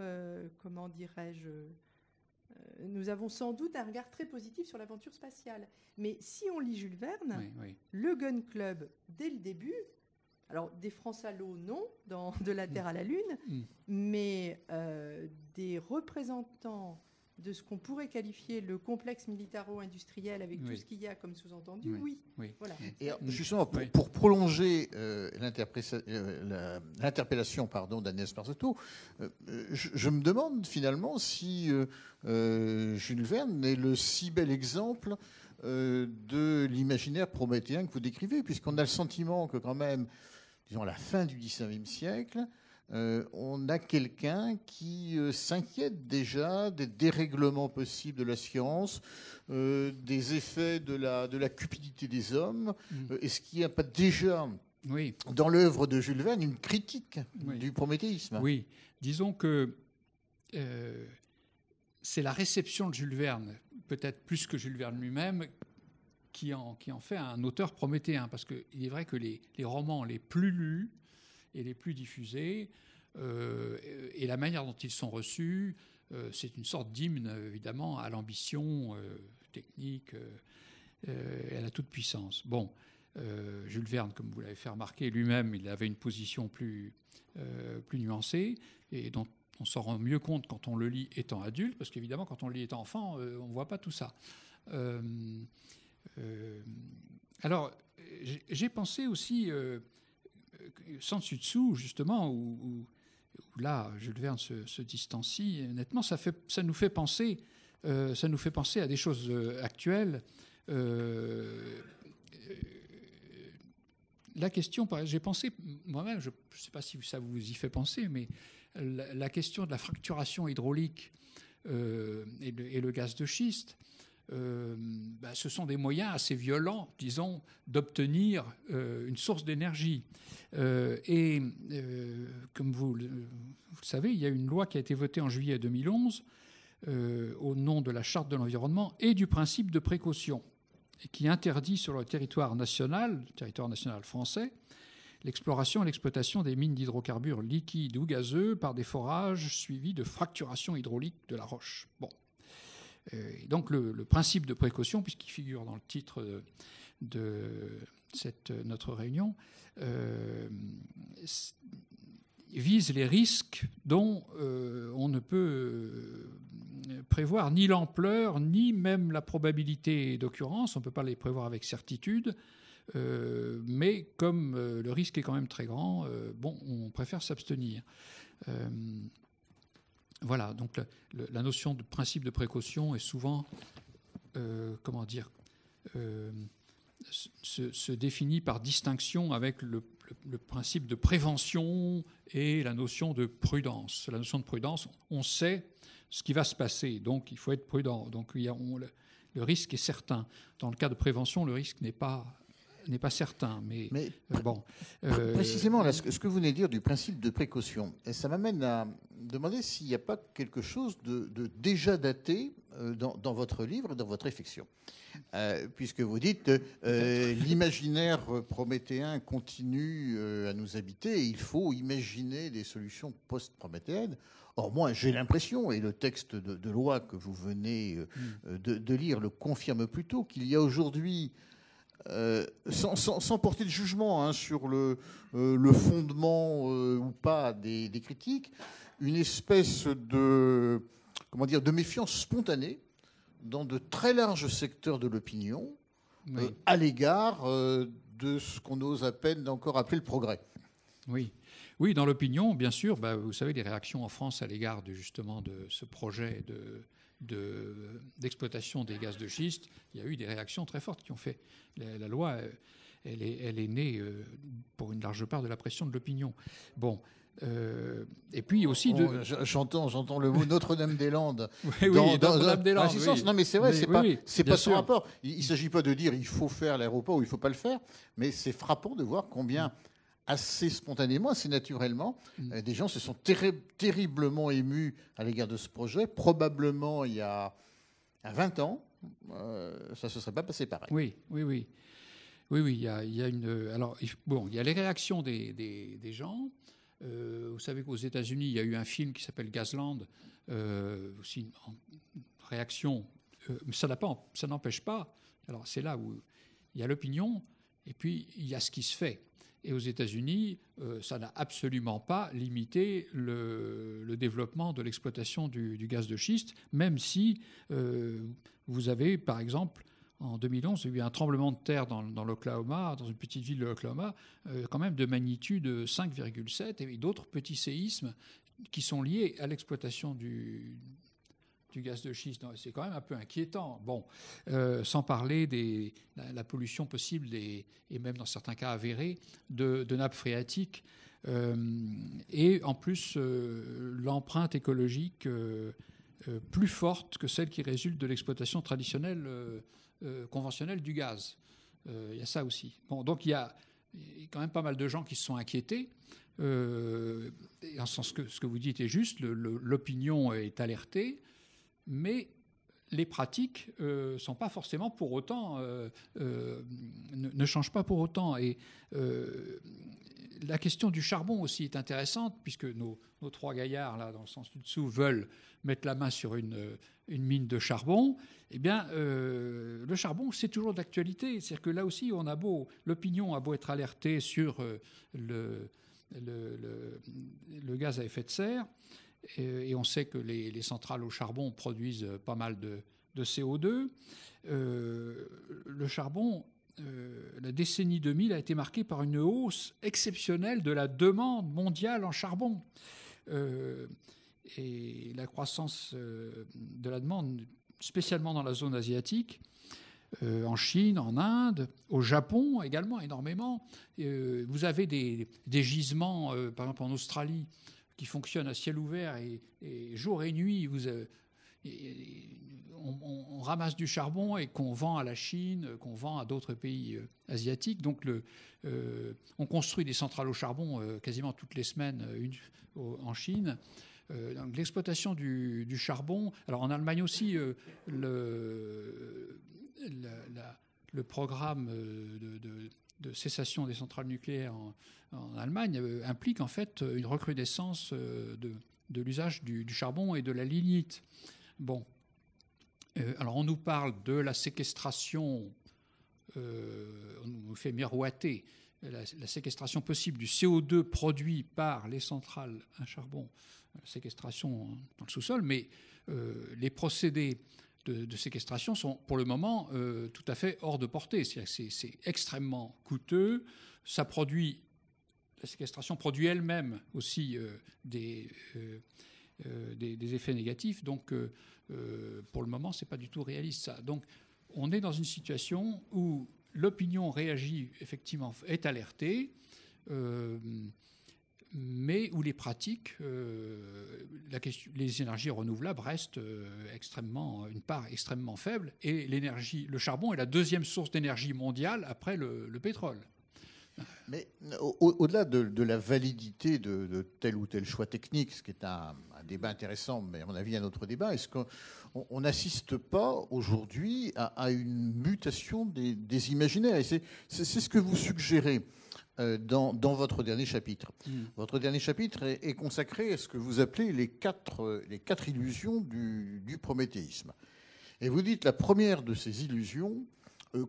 comment dirais-je, nous avons sans doute un regard très positif sur l'aventure spatiale. Mais si on lit Jules Verne, le Gun Club, dès le début, alors des francs salauds, non, dans De la Terre à la Lune, mais des représentants de ce qu'on pourrait qualifier le complexe militaro-industriel avec tout ce qu'il y a comme sous-entendu, oui. Voilà. Et justement, pour prolonger l'interpellation d'Agnès Marzotto, je me demande finalement si Jules Verne est le si bel exemple de l'imaginaire prométhéen que vous décrivez, puisqu'on a le sentiment que quand même, disons à la fin du XIXe siècle, on a quelqu'un qui s'inquiète déjà des dérèglements possibles de la science, des effets de la cupidité des hommes. Est-ce qu'il n'y a pas déjà dans l'œuvre de Jules Verne une critique du prométhéisme ? Oui, disons que c'est la réception de Jules Verne, peut-être plus que Jules Verne lui-même, qui en fait un auteur prométhéen. Parce qu'il est vrai que les romans les plus lus et les plus diffusés, et la manière dont ils sont reçus, c'est une sorte d'hymne, évidemment, à l'ambition technique et à la toute-puissance. Bon, Jules Verne, comme vous l'avez fait remarquer, lui-même, il avait une position plus nuancée et dont on s'en rend mieux compte quand on le lit étant adulte, parce qu'évidemment, quand on le lit étant enfant, on ne voit pas tout ça. Alors, j'ai pensé aussi, sans dessus-dessous, justement, où là, Jules Verne se distancie, nettement, ça nous fait penser à des choses actuelles. La question, j'ai pensé, moi-même, je ne sais pas si ça vous y fait penser, mais la question de la fracturation hydraulique et le gaz de schiste, ce sont des moyens assez violents, disons, d'obtenir une source d'énergie. Comme vous le savez, il y a une loi qui a été votée en juillet 2011 au nom de la Charte de l'environnement et du principe de précaution, et qui interdit sur le territoire national français, l'exploration et l'exploitation des mines d'hydrocarbures liquides ou gazeux par des forages suivis de fracturation hydraulique de la roche. Bon. Et donc le principe de précaution, puisqu'il figure dans le titre de notre réunion, vise les risques dont on ne peut prévoir ni l'ampleur, ni même la probabilité d'occurrence. On ne peut pas les prévoir avec certitude, mais comme le risque est quand même très grand, on préfère s'abstenir. Voilà, donc la notion de principe de précaution est souvent, se définit par distinction avec le principe de prévention et la notion de prudence. La notion de prudence, on sait ce qui va se passer, donc il faut être prudent. Donc le risque est certain. Dans le cas de prévention, le risque n'est pas certain. Mais bon. Précisément, là, ce que vous venez de dire du principe de précaution, et ça m'amène à demander s'il n'y a pas quelque chose de déjà daté dans votre livre et dans votre réflexion. Puisque vous dites l'imaginaire prométhéen continue à nous habiter et il faut imaginer des solutions post-prométhéennes. Or, moi, j'ai l'impression, et le texte de loi que vous venez de lire le confirme plutôt, qu'il y a aujourd'hui, sans porter de jugement sur le fondement ou pas des critiques, une espèce de méfiance spontanée dans de très larges secteurs de l'opinion à l'égard de ce qu'on ose à peine encore appeler le progrès. Oui, dans l'opinion, bien sûr. Vous savez, les réactions en France à l'égard justement de ce projet d'exploitation des gaz de schiste, il y a eu des réactions très fortes qui ont fait. La loi, elle est née pour une large part de la pression de l'opinion. Bon. Et puis aussi j'entends le mot Notre-Dame-des-Landes. Notre-Dame-des-Landes. Oui. Non, mais c'est vrai, c'est pas son rapport. Il ne s'agit pas de dire il faut faire l'aéroport ou il ne faut pas le faire, mais c'est frappant de voir combien assez spontanément, assez naturellement, des gens se sont terriblement émus à l'égard de ce projet. Probablement il y a 20 ans, ça ne se serait pas passé pareil. Oui. Il y a une. Alors, il y a les réactions des gens. Vous savez qu'aux États-Unis, il y a eu un film qui s'appelle Gazland, aussi une réaction. Mais ça n'empêche pas. Alors, c'est là où il y a l'opinion, et puis il y a ce qui se fait. Et aux États-Unis, ça n'a absolument pas limité le développement de l'exploitation du gaz de schiste, même si vous avez, par exemple, en 2011, il y a eu un tremblement de terre dans l'Oklahoma, dans une petite ville de l'Oklahoma, quand même de magnitude 5,7, et d'autres petits séismes qui sont liés à l'exploitation du gaz de schiste. C'est quand même un peu inquiétant. Bon, sans parler de la pollution possible et même dans certains cas avérés de nappes phréatiques. Et en plus, l'empreinte écologique plus forte que celle qui résulte de l'exploitation traditionnelle conventionnelle du gaz. Il y a ça aussi. Bon, donc il y a quand même pas mal de gens qui se sont inquiétés. Et en sens que ce que vous dites est juste, l'opinion est alertée, mais les pratiques sont pas forcément pour autant ne changent pas pour autant. Et la question du charbon aussi est intéressante, puisque nos trois gaillards, là, dans le sens du dessous, veulent mettre la main sur une mine de charbon. Eh bien, le charbon, c'est toujours d'actualité. C'est-à-dire que là aussi, l'opinion a beau être alertée sur le gaz à effet de serre, et on sait que les centrales au charbon produisent pas mal de CO2. Le charbon, la décennie 2000 a été marquée par une hausse exceptionnelle de la demande mondiale en charbon. Et la croissance de la demande, spécialement dans la zone asiatique, en Chine, en Inde, au Japon également énormément. Vous avez des gisements, par exemple en Australie, qui fonctionnent à ciel ouvert et jour et nuit. On ramasse du charbon et qu'on vend à la Chine, qu'on vend à d'autres pays asiatiques. Donc on construit des centrales au charbon quasiment toutes les semaines en Chine. Donc l'exploitation du charbon. Alors en Allemagne aussi, le programme de cessation des centrales nucléaires en Allemagne implique en fait une recrudescence de l'usage du charbon et de la lignite. Bon. Alors on nous parle de la séquestration, on nous fait miroiter la séquestration possible du CO2 produit par les centrales à charbon, la séquestration dans le sous-sol, mais les procédés de séquestration sont pour le moment tout à fait hors de portée. C'est extrêmement coûteux. La séquestration produit elle-même aussi des effets négatifs. Donc pour le moment, ce n'est pas du tout réaliste ça. Donc on est dans une situation où l'opinion réagit, effectivement, est alertée, mais où les pratiques, les énergies renouvelables restent une part extrêmement faible. Et le charbon est la deuxième source d'énergie mondiale après le pétrole. Mais au-delà de la validité de tel ou tel choix technique, ce qui est un débat intéressant, mais à mon avis un autre débat, est-ce qu'on n'assiste pas aujourd'hui à une mutation des imaginaires? Et c'est ce que vous suggérez dans votre dernier chapitre. Votre dernier chapitre est consacré à ce que vous appelez les quatre illusions du prométhéisme. Et vous dites la première de ces illusions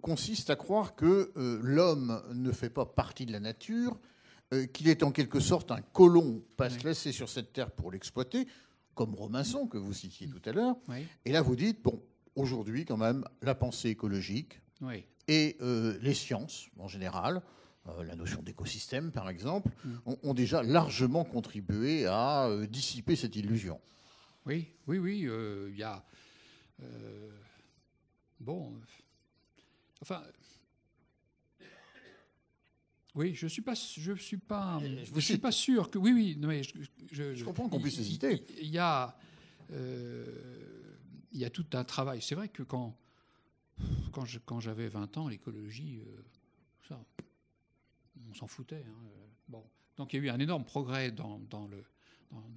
consiste à croire que l'homme ne fait pas partie de la nature, qu'il est en quelque sorte un colon placé sur cette terre pour l'exploiter, comme Robinson que vous citiez tout à l'heure. Oui. Et là vous dites, bon, aujourd'hui quand même, la pensée écologique et les sciences en général, la notion d'écosystème par exemple, ont déjà largement contribué à dissiper cette illusion. Oui, il y a... Enfin, oui, je suis pas sûr que oui, mais je comprends qu'on puisse hésiter. Il y a tout un travail. C'est vrai que quand j'avais 20 ans, l'écologie, ça, on s'en foutait. Hein. Bon, donc il y a eu un énorme progrès dans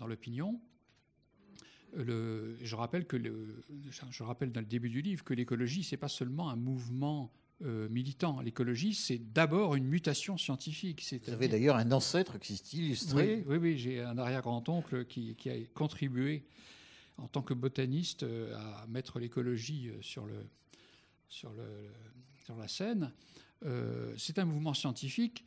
l'opinion. Je rappelle dans le début du livre que l'écologie, c'est pas seulement un mouvement militant. L'écologie, c'est d'abord une mutation scientifique. Vous avez d'ailleurs un ancêtre qui s'est illustré. Oui, j'ai un arrière-grand-oncle qui a contribué en tant que botaniste à mettre l'écologie sur la scène. C'est un mouvement scientifique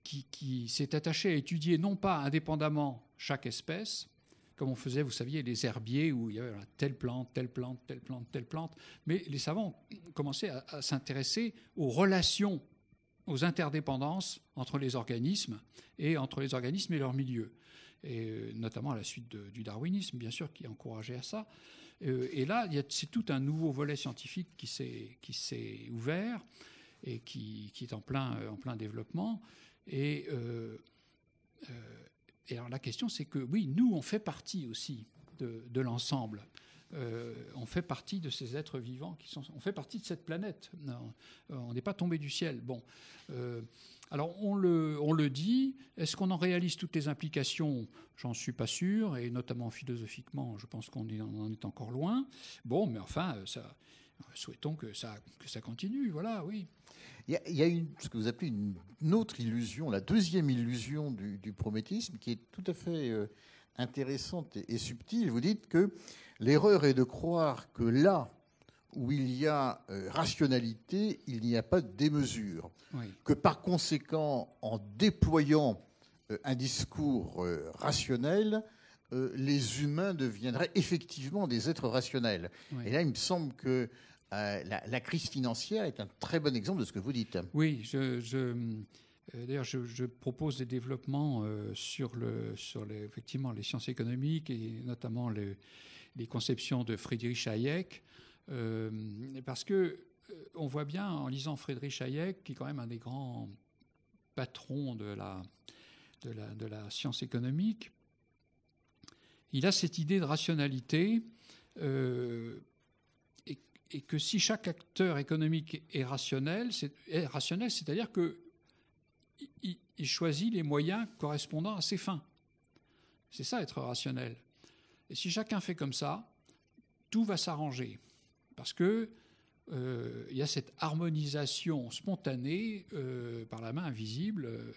qui s'est attaché à étudier non pas indépendamment chaque espèce, comme on faisait, vous saviez, les herbiers où il y avait telle plante, telle plante, telle plante, telle plante. Mais les savants commençaient à s'intéresser aux relations, aux interdépendances entre les organismes et leur milieu. Et notamment à la suite du darwinisme, bien sûr, qui encourageait à ça. Et là, c'est tout un nouveau volet scientifique qui s'est ouvert et qui est en plein développement. Et alors la question, c'est que oui, nous, on fait partie aussi de l'ensemble. On fait partie de ces êtres vivants on fait partie de cette planète. On n'est pas tombé du ciel. Bon, alors on le dit. Est-ce qu'on en réalise toutes les implications? J'en suis pas sûr, et notamment philosophiquement, je pense qu'on en est encore loin. Bon, mais enfin, Souhaitons que ça continue, voilà, oui. Il y a ce que vous appelez une autre illusion, la deuxième illusion du prométhéisme, qui est tout à fait intéressante et subtile. Vous dites que l'erreur est de croire que là où il y a rationalité, il n'y a pas de démesure. Oui. Que par conséquent, en déployant un discours rationnel, les humains deviendraient effectivement des êtres rationnels. Oui. Et là, il me semble que la crise financière est un très bon exemple de ce que vous dites. Oui, d'ailleurs, je propose des développements sur effectivement les sciences économiques et notamment les conceptions de Friedrich Hayek, parce que on voit bien en lisant Friedrich Hayek, qui est quand même un des grands patrons de la science économique, il a cette idée de rationalité. Et que si chaque acteur économique est rationnel, c'est-à-dire qu'il choisit les moyens correspondant à ses fins. C'est ça, être rationnel. Et si chacun fait comme ça, tout va s'arranger. Parce que il y a cette harmonisation spontanée par la main invisible,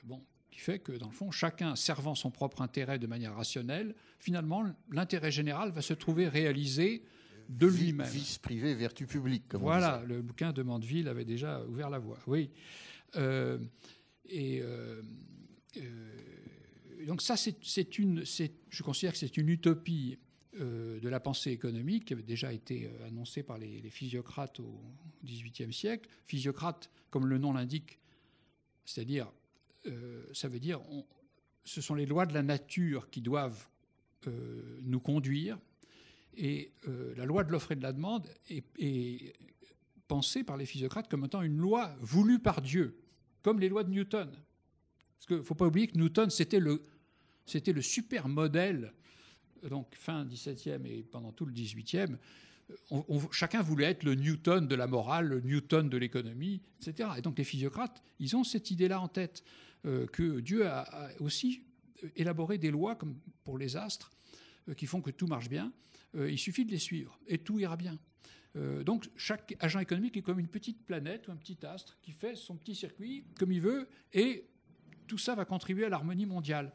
qui fait que, dans le fond, chacun servant son propre intérêt de manière rationnelle, finalement, l'intérêt général va se trouver réalisé de lui-même. Vice privé, vertu publique, comme voilà, on disait. Le bouquin de Mandeville avait déjà ouvert la voie. Oui. Donc ça, je considère que c'est une utopie de la pensée économique qui avait déjà été annoncée par les physiocrates au XVIIIe siècle. Physiocrate, comme le nom l'indique, c'est-à-dire, ça veut dire, ce sont les lois de la nature qui doivent nous conduire. Et la loi de l'offre et de la demande est pensée par les physiocrates comme étant une loi voulue par Dieu, comme les lois de Newton. Parce qu'il ne faut pas oublier que Newton, c'était le super modèle, donc fin 17e et pendant tout le 18e. Chacun voulait être le Newton de la morale, le Newton de l'économie, etc. Et donc les physiocrates, ils ont cette idée-là en tête, que Dieu a aussi élaboré des lois, comme pour les astres, qui font que tout marche bien. Il suffit de les suivre et tout ira bien. Donc chaque agent économique est comme une petite planète ou un petit astre qui fait son petit circuit comme il veut et tout ça va contribuer à l'harmonie mondiale.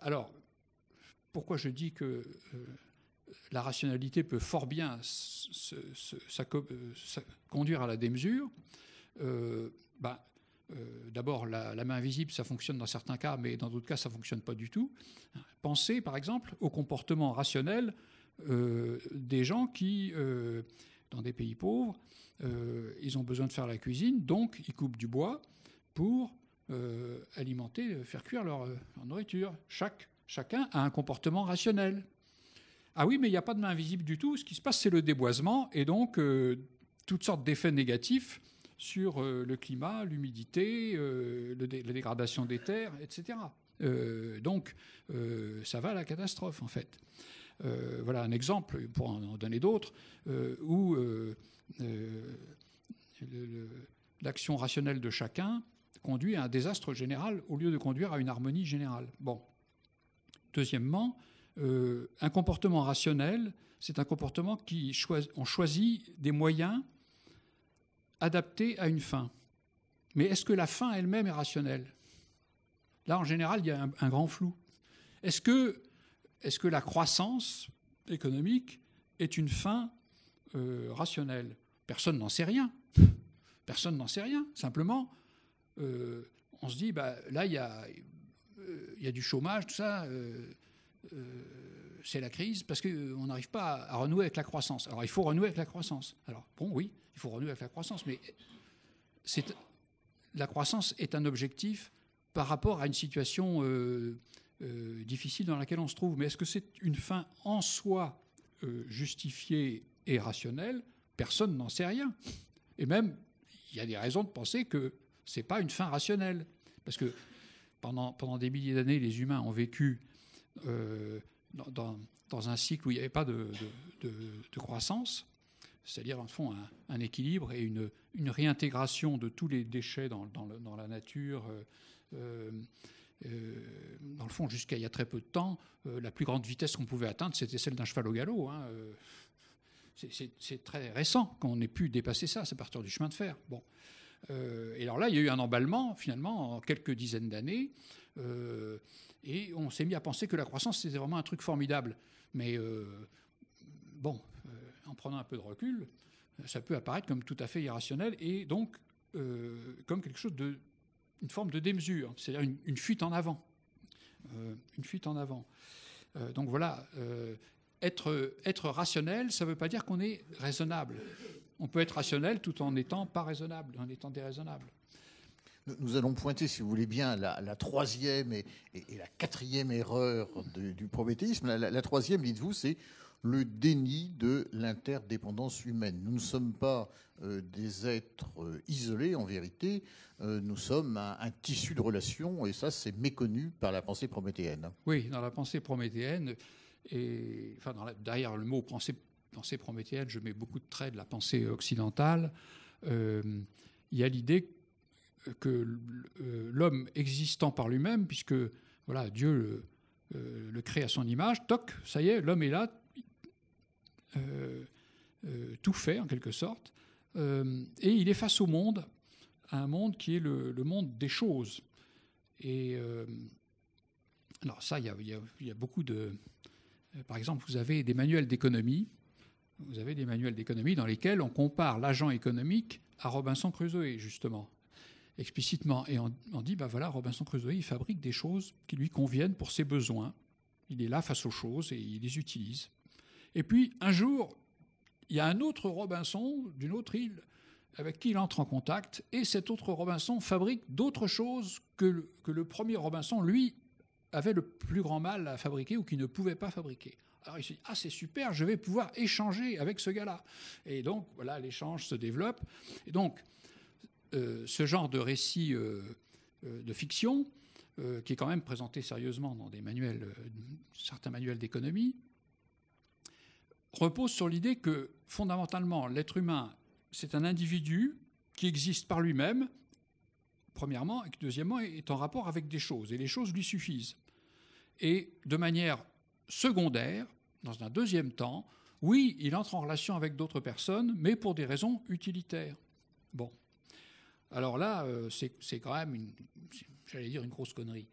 Alors, pourquoi je dis que la rationalité peut fort bien conduire à la démesure? D'abord, la main invisible, ça fonctionne dans certains cas, mais dans d'autres cas, ça ne fonctionne pas du tout. Pensez, par exemple, au comportement rationnel des gens qui, dans des pays pauvres, ils ont besoin de faire la cuisine, donc ils coupent du bois pour alimenter, faire cuire leur nourriture. Chacun a un comportement rationnel. Ah oui, mais il n'y a pas de main invisible du tout. Ce qui se passe, c'est le déboisement, et donc toutes sortes d'effets négatifs sur le climat, l'humidité, la dégradation des terres, etc. Donc, ça va à la catastrophe, en fait. Voilà un exemple, pour en donner d'autres, où l'action rationnelle de chacun conduit à un désastre général au lieu de conduire à une harmonie générale. Bon. Deuxièmement, un comportement rationnel, c'est un comportement on choisit des moyens adapté à une fin. Mais est-ce que la fin elle-même est rationnelle? Là, en général, il y a un grand flou. Est-ce que la croissance économique est une fin rationnelle? Personne n'en sait rien. Personne n'en sait rien. Simplement, on se dit, là, il y a du chômage, tout ça, c'est la crise, parce qu'on n'arrive pas à renouer avec la croissance. Alors, il faut renouer avec la croissance. Alors, bon, oui, il faut renouer avec la croissance, mais la croissance est un objectif par rapport à une situation difficile dans laquelle on se trouve. Mais est-ce que c'est une fin en soi justifiée et rationnelle? Personne n'en sait rien. Et même, il y a des raisons de penser que ce n'est pas une fin rationnelle. Parce que pendant des milliers d'années, les humains ont vécu dans un cycle où il n'y avait pas de croissance, c'est-à-dire, en fond, un équilibre et une réintégration de tous les déchets dans la nature, Dans le fond, jusqu'à il y a très peu de temps, la plus grande vitesse qu'on pouvait atteindre, c'était celle d'un cheval au galop. Hein. C'est très récent qu'on ait pu dépasser ça, c'est à partir du chemin de fer. Bon. Et alors là, il y a eu un emballement, finalement, en quelques dizaines d'années, et on s'est mis à penser que la croissance, c'était vraiment un truc formidable. Mais en prenant un peu de recul, ça peut apparaître comme tout à fait irrationnel, et donc comme quelque chose une forme de démesure, c'est-à-dire une fuite en avant. Une fuite en avant. Donc voilà, être rationnel, ça ne veut pas dire qu'on est raisonnable. On peut être rationnel tout en n'étant pas raisonnable, en étant déraisonnable. Nous allons pointer, si vous voulez bien, la troisième et la quatrième erreur du prométhéisme. La troisième, dites-vous, c'est le déni de l'interdépendance humaine. Nous ne sommes pas des êtres isolés, en vérité. Nous sommes un tissu de relations, et ça, c'est méconnu par la pensée prométhéenne. Oui, dans la pensée prométhéenne, et enfin, derrière le mot pensée prométhéenne, je mets beaucoup de traits de la pensée occidentale. Il y a l'idée que l'homme existant par lui-même, puisque voilà, Dieu le crée à son image, toc, ça y est, l'homme est là, tout fait en quelque sorte, et il est face au monde, à un monde qui est le monde des choses. Et alors ça, il y a beaucoup de... Par exemple, vous avez des manuels d'économie. Vous avez des manuels d'économie dans lesquels on compare l'agent économique à Robinson Crusoe, justement, explicitement. Et on dit, ben voilà, Robinson Crusoe, il fabrique des choses qui lui conviennent pour ses besoins. Il est là face aux choses et il les utilise. Et puis, un jour, il y a un autre Robinson d'une autre île avec qui il entre en contact, et cet autre Robinson fabrique d'autres choses que le premier Robinson, lui, avait le plus grand mal à fabriquer ou qu'il ne pouvait pas fabriquer. Alors il se dit, ah c'est super, je vais pouvoir échanger avec ce gars-là. Et donc, voilà, l'échange se développe. Et donc, ce genre de récit de fiction, qui est quand même présenté sérieusement dans des manuels, certains manuels d'économie, repose sur l'idée que, fondamentalement, l'être humain, c'est un individu qui existe par lui-même, premièrement, et que, deuxièmement, est en rapport avec des choses, et les choses lui suffisent. Et de manière secondaire, dans un deuxième temps, oui, il entre en relation avec d'autres personnes, mais pour des raisons utilitaires. Bon. Alors là, c'est quand même, j'allais dire, une grosse connerie.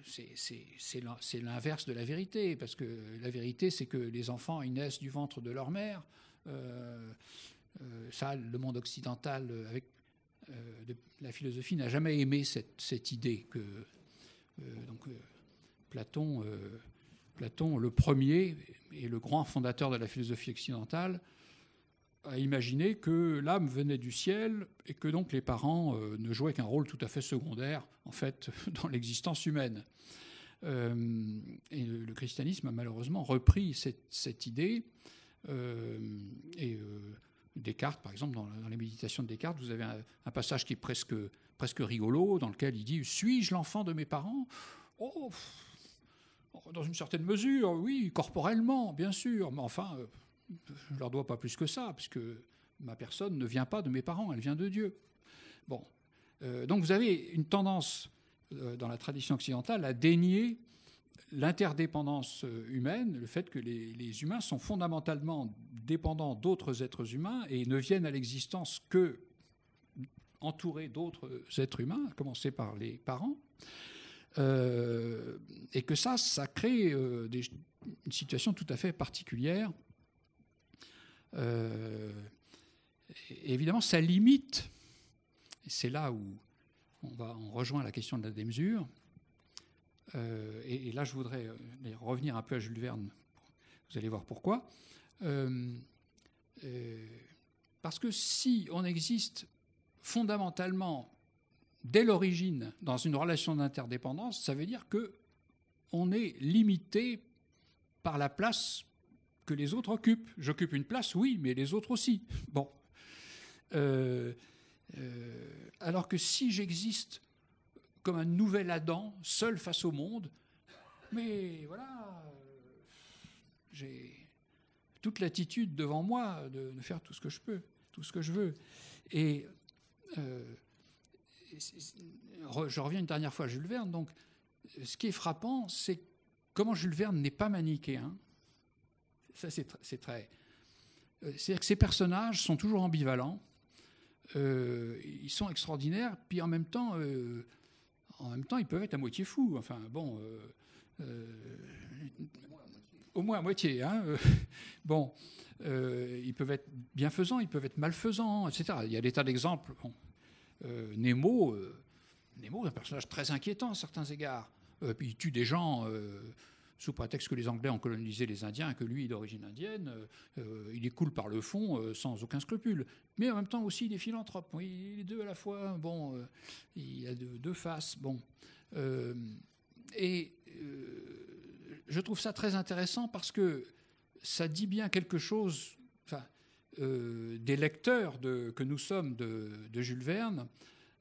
C'est l'inverse de la vérité, parce que la vérité, c'est que les enfants, ils naissent du ventre de leur mère. Ça, le monde occidental, avec la philosophie, n'a jamais aimé cette idée que... Platon, le premier et le grand fondateur de la philosophie occidentale, a imaginé que l'âme venait du ciel et que donc les parents ne jouaient qu'un rôle tout à fait secondaire, en fait, dans l'existence humaine. Et le christianisme a malheureusement repris cette idée. Et Descartes, par exemple, dans les méditations de Descartes, vous avez un passage qui est presque rigolo, dans lequel il dit « Suis-je l'enfant de mes parents ?» Oh, dans une certaine mesure, oui, corporellement, bien sûr, mais enfin, je ne leur dois pas plus que ça, puisque ma personne ne vient pas de mes parents, elle vient de Dieu. Bon. Donc vous avez une tendance dans la tradition occidentale à dénier l'interdépendance humaine, le fait que les humains sont fondamentalement dépendants d'autres êtres humains et ne viennent à l'existence que entourés d'autres êtres humains, à commencer par les parents. Et que ça crée une situation tout à fait particulière. Et évidemment, ça limite, et c'est là où on rejoint la question de la démesure, et là je voudrais revenir un peu à Jules Verne, vous allez voir pourquoi. Parce que si on existe fondamentalement dès l'origine, dans une relation d'interdépendance, ça veut dire qu'on est limité par la place que les autres occupent. J'occupe une place, oui, mais les autres aussi. Bon. Alors que si j'existe comme un nouvel Adam, seul face au monde, mais voilà, j'ai toute l'attitude devant moi de faire tout ce que je peux, tout ce que je veux. Et je reviens une dernière fois à Jules Verne. Donc, ce qui est frappant, c'est comment Jules Verne n'est pas manichéen. Ça, c'est très. C'est-à-dire que ces personnages sont toujours ambivalents. Ils sont extraordinaires, puis en même temps, ils peuvent être à moitié fous. Enfin, bon. Au moins à moitié. Hein. Bon, ils peuvent être bienfaisants, ils peuvent être malfaisants, etc. Il y a des tas d'exemples. Bon. Nemo est un personnage très inquiétant à certains égards. Puis il tue des gens sous prétexte que les Anglais ont colonisé les Indiens et que lui est d'origine indienne. Il est cool par le fond, sans aucun scrupule. Mais en même temps aussi, il est philanthrope. Oui, les deux à la fois. Bon, il a deux faces. Bon. Je trouve ça très intéressant parce que ça dit bien quelque chose des lecteurs que nous sommes de Jules Verne,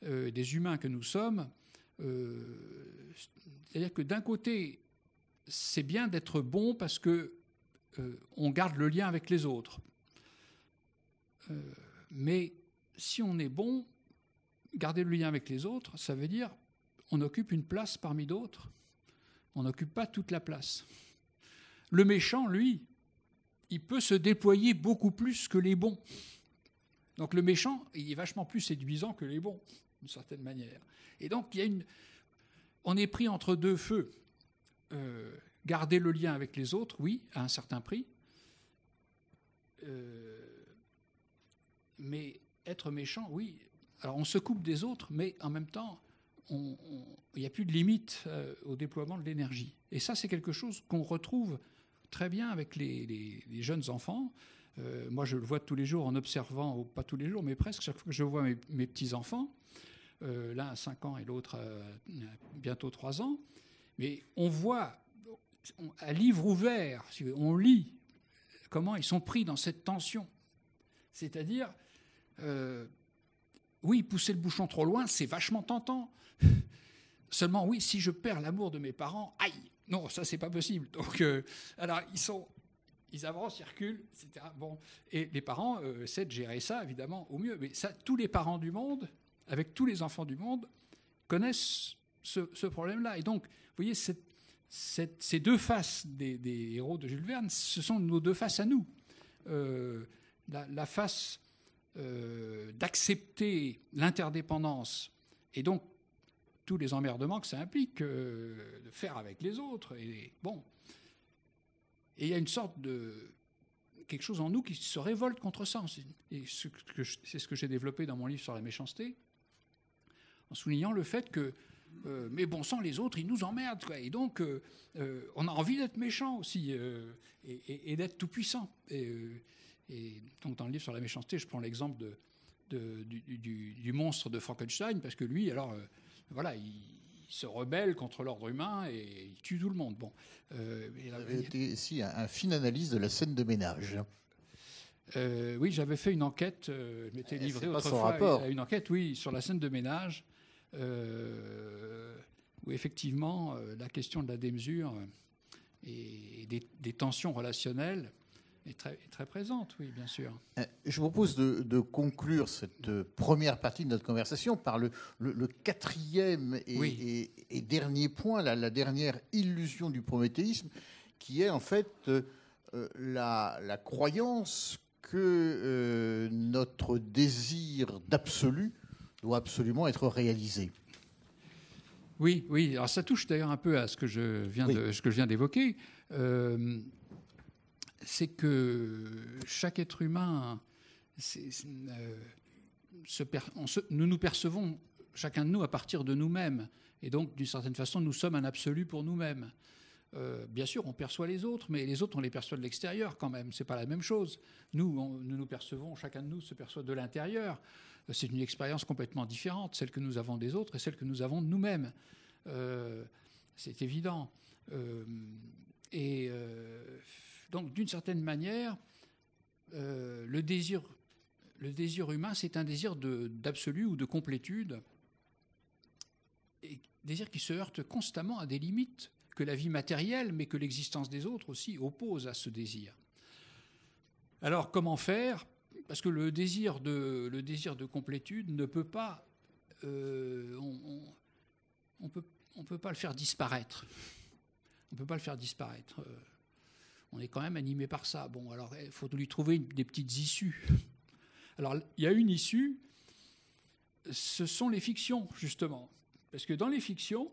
des humains que nous sommes. C'est-à-dire que d'un côté, c'est bien d'être bon parce que on garde le lien avec les autres. Mais si on est bon, garder le lien avec les autres, ça veut dire on occupe une place parmi d'autres. On n'occupe pas toute la place. Le méchant, lui, il peut se déployer beaucoup plus que les bons. Donc le méchant, il est vachement plus séduisant que les bons, d'une certaine manière. Et donc, on est pris entre deux feux. Garder le lien avec les autres, oui, à un certain prix. Mais être méchant, oui. Alors on se coupe des autres, mais en même temps, il n'y a plus de limite au déploiement de l'énergie. Et ça, c'est quelque chose qu'on retrouve très bien avec les jeunes enfants. Moi, je le vois tous les jours en observant, ou pas tous les jours, mais presque chaque fois que je vois mes petits-enfants, l'un à 5 ans et l'autre à bientôt 3 ans. Mais on voit, à livre ouvert, on lit comment ils sont pris dans cette tension. C'est-à-dire, oui, pousser le bouchon trop loin, c'est vachement tentant. Seulement, oui, si je perds l'amour de mes parents, aïe, non, ça, c'est pas possible. Donc, alors, ils avancent, ils reculent, etc. Bon, et les parents essaient de gérer ça, évidemment, au mieux. Mais ça, tous les parents du monde, avec tous les enfants du monde, connaissent ce problème-là. Et donc, vous voyez, ces deux faces des héros de Jules Verne, ce sont nos deux faces à nous. La face d'accepter l'interdépendance et donc tous les emmerdements que ça implique de faire avec les autres. Et bon, et il y a une sorte de quelque chose en nous qui se révolte contre ça. Et c'est ce que j'ai développé dans mon livre sur la méchanceté, en soulignant le fait que mais bon sang, les autres, ils nous emmerdent, quoi. Et donc, on a envie d'être méchant aussi et d'être tout-puissant. Et donc, dans le livre sur la méchanceté, je prends l'exemple du monstre de Frankenstein, parce que lui, alors, voilà, il se rebelle contre l'ordre humain et il tue tout le monde. Bon, il avait été ici un fine analyse de la scène de ménage. Oui, j'avais fait une enquête, je m'étais livré autrefois à une enquête, oui, sur la scène de ménage, où effectivement la question de la démesure et des tensions relationnelles est très présente, oui, bien sûr. Je vous propose de conclure cette première partie de notre conversation par le quatrième et dernier point, la dernière illusion du prométhéisme, qui est en fait la croyance que notre désir d'absolu doit absolument être réalisé. Oui. Alors ça touche d'ailleurs un peu à ce que je viens d'évoquer. C'est que chaque être humain, nous percevons chacun de nous à partir de nous-mêmes. Et donc, d'une certaine façon, nous sommes un absolu pour nous-mêmes. Bien sûr, on perçoit les autres, mais les autres, on les perçoit de l'extérieur quand même. C'est pas la même chose. Nous percevons, chacun de nous se perçoit de l'intérieur. C'est une expérience complètement différente, celle que nous avons des autres et celle que nous avons de nous-mêmes. C'est évident. Donc, d'une certaine manière, le désir humain, c'est un désir d'absolu ou de complétude, et désir qui se heurte constamment à des limites que la vie matérielle, mais que l'existence des autres aussi oppose à ce désir. Alors, comment faire ? Parce que le désir de complétude ne peut pas on peut pas le faire disparaître. On peut pas le faire disparaître. On est quand même animé par ça. Bon, alors il faut lui trouver des petites issues. Alors il y a une issue, ce sont les fictions, justement. Parce que dans les fictions,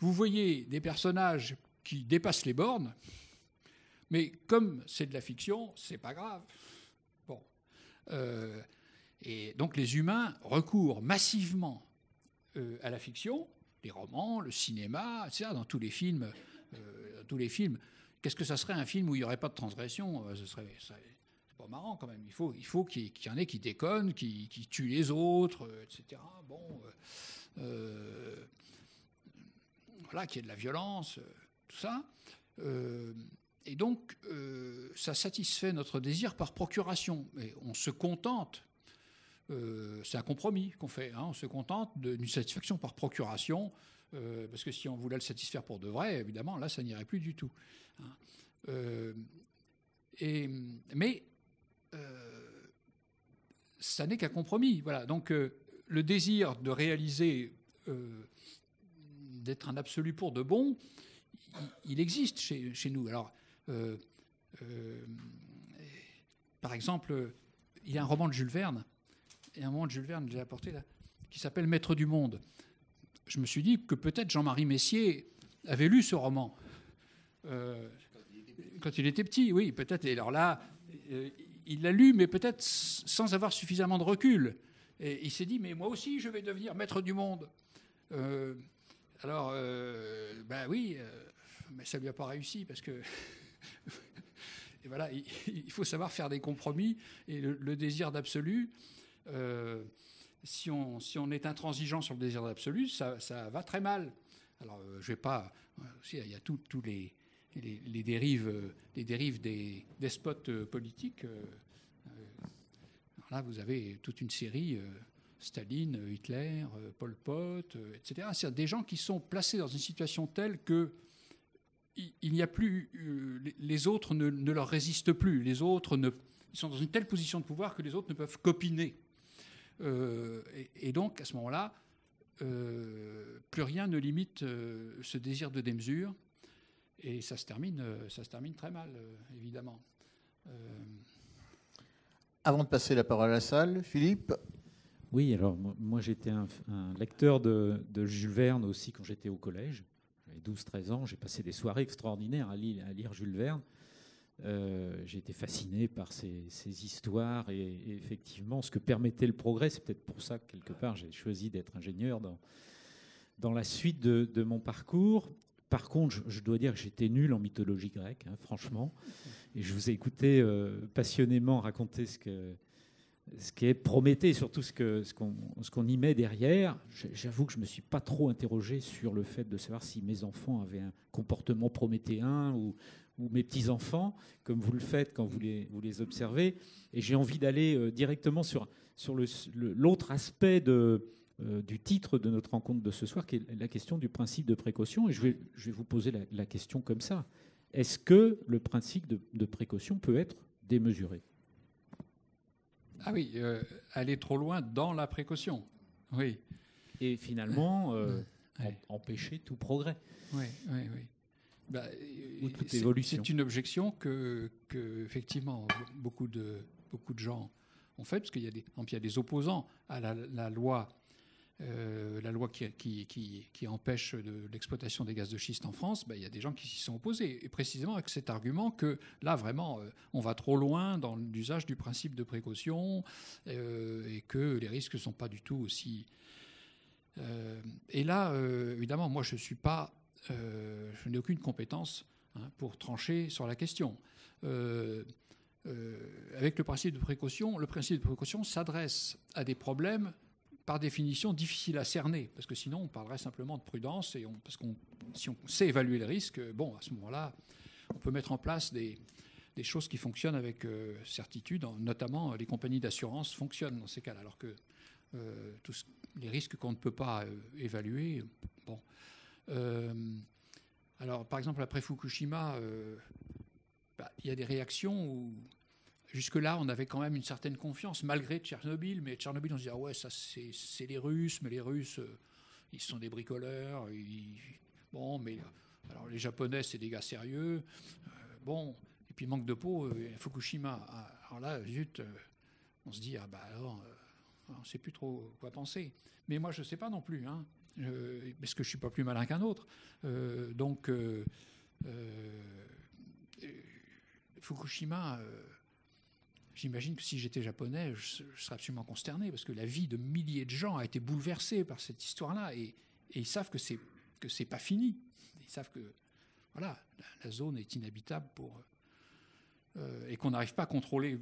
vous voyez des personnages qui dépassent les bornes, mais comme c'est de la fiction, c'est pas grave. Bon. Et donc les humains recourent massivement à la fiction, les romans, le cinéma, etc. Dans tous les films. Qu'est-ce que ça serait un film où il n'y aurait pas de transgression? C'est pas marrant quand même. Il faut qu'il y en ait qui déconnent, qui tuent les autres, etc. Bon, voilà, qu'il y ait de la violence, tout ça. Et donc, ça satisfait notre désir par procuration. Et on se contente, c'est un compromis qu'on fait, hein, on se contente d'une satisfaction par procuration, parce que si on voulait le satisfaire pour de vrai, évidemment, là, ça n'irait plus du tout. Hein. Mais ça n'est qu'un compromis. Voilà. Donc, le désir de réaliser, d'être un absolu pour de bon, il existe chez nous. Alors, par exemple, il y a un roman de Jules Verne, et un roman de Jules Verne, je l'ai apporté là, qui s'appelle Maître du monde. Je me suis dit que peut-être Jean-Marie Messier avait lu ce roman quand il était petit, oui, peut-être. Et alors là, il l'a lu, mais peut-être sans avoir suffisamment de recul. Et il s'est dit, mais moi aussi, je vais devenir maître du monde. Alors, ben oui, mais ça ne lui a pas réussi parce que... Et voilà, il faut savoir faire des compromis. Et le désir d'absolu, si on est intransigeant sur le désir d'absolu, ça va très mal. Alors, je vais pas... Il y a tous les dérives des despotes politiques. Là, vous avez toute une série... Staline, Hitler, Pol Pot, etc. C'est des gens qui sont placés dans une situation telle que il n'y a plus, les autres ne leur résistent plus. Les autres ils sont dans une telle position de pouvoir que les autres ne peuvent qu'opiner. Et donc, à ce moment-là, plus rien ne limite ce désir de démesure. Et ça se termine très mal, évidemment. Avant de passer la parole à la salle, Philippe. Oui, alors moi j'étais un lecteur de Jules Verne aussi quand j'étais au collège. J'avais 12-13 ans, j'ai passé des soirées extraordinaires à lire Jules Verne. J'ai été fasciné par ces histoires et effectivement ce que permettait le progrès. C'est peut-être pour ça que quelque part j'ai choisi d'être ingénieur dans la suite de mon parcours. Par contre, je dois dire que j'étais nul en mythologie grecque, hein, franchement. Et je vous ai écouté passionnément raconter ce qu'est Prométhée, surtout ce qu'on y met derrière. J'avoue que je ne me suis pas trop interrogé sur le fait de savoir si mes enfants avaient un comportement prométhéen ou mes petits-enfants, comme vous le faites quand vous les observez. Et j'ai envie d'aller directement sur l'autre aspect du titre de notre rencontre de ce soir, qui est la question du principe de précaution. Et je vais vous poser la question comme ça. Est-ce que le principe de précaution peut être démesuré ? Ah oui, aller trop loin dans la précaution. Oui. Et finalement, empêcher tout progrès. Oui. Bah, ou toute évolution. C'est une objection que effectivement, beaucoup de gens ont fait, parce qu'il y a des opposants à la loi qui empêche l'exploitation des gaz de schiste en France. Il y a des gens qui s'y sont opposés, et précisément avec cet argument que là, vraiment, on va trop loin dans l'usage du principe de précaution et que les risques ne sont pas du tout aussi... Et là, évidemment, moi, je n'ai aucune compétence pour trancher sur la question. Avec le principe de précaution s'adresse à des problèmes par définition difficiles à cerner, parce que sinon on parlerait simplement de prudence, si on sait évaluer le risque, à ce moment-là, on peut mettre en place des choses qui fonctionnent avec certitude, notamment les compagnies d'assurance fonctionnent dans ces cas-là, alors que tous les risques qu'on ne peut pas évaluer, alors par exemple après Fukushima, il y a des réactions jusque-là, on avait quand même une certaine confiance, malgré Tchernobyl. Mais Tchernobyl, on se dit, ah ouais, ça c'est les Russes, mais les Russes, ils sont des bricoleurs. Bon, mais alors les Japonais, c'est des gars sérieux. Bon, et puis manque de peau, Fukushima. Alors là, zut, on se dit, ah bah alors, on ne sait plus trop quoi penser. Mais moi, je ne sais pas non plus, hein, parce que je ne suis pas plus malin qu'un autre. Donc, Fukushima, j'imagine que si j'étais japonais, je serais absolument consterné, parce que la vie de milliers de gens a été bouleversée par cette histoire-là, et ils savent que c'est pas fini. Ils savent que voilà, la zone est inhabitable et qu'on n'arrive pas à contrôler.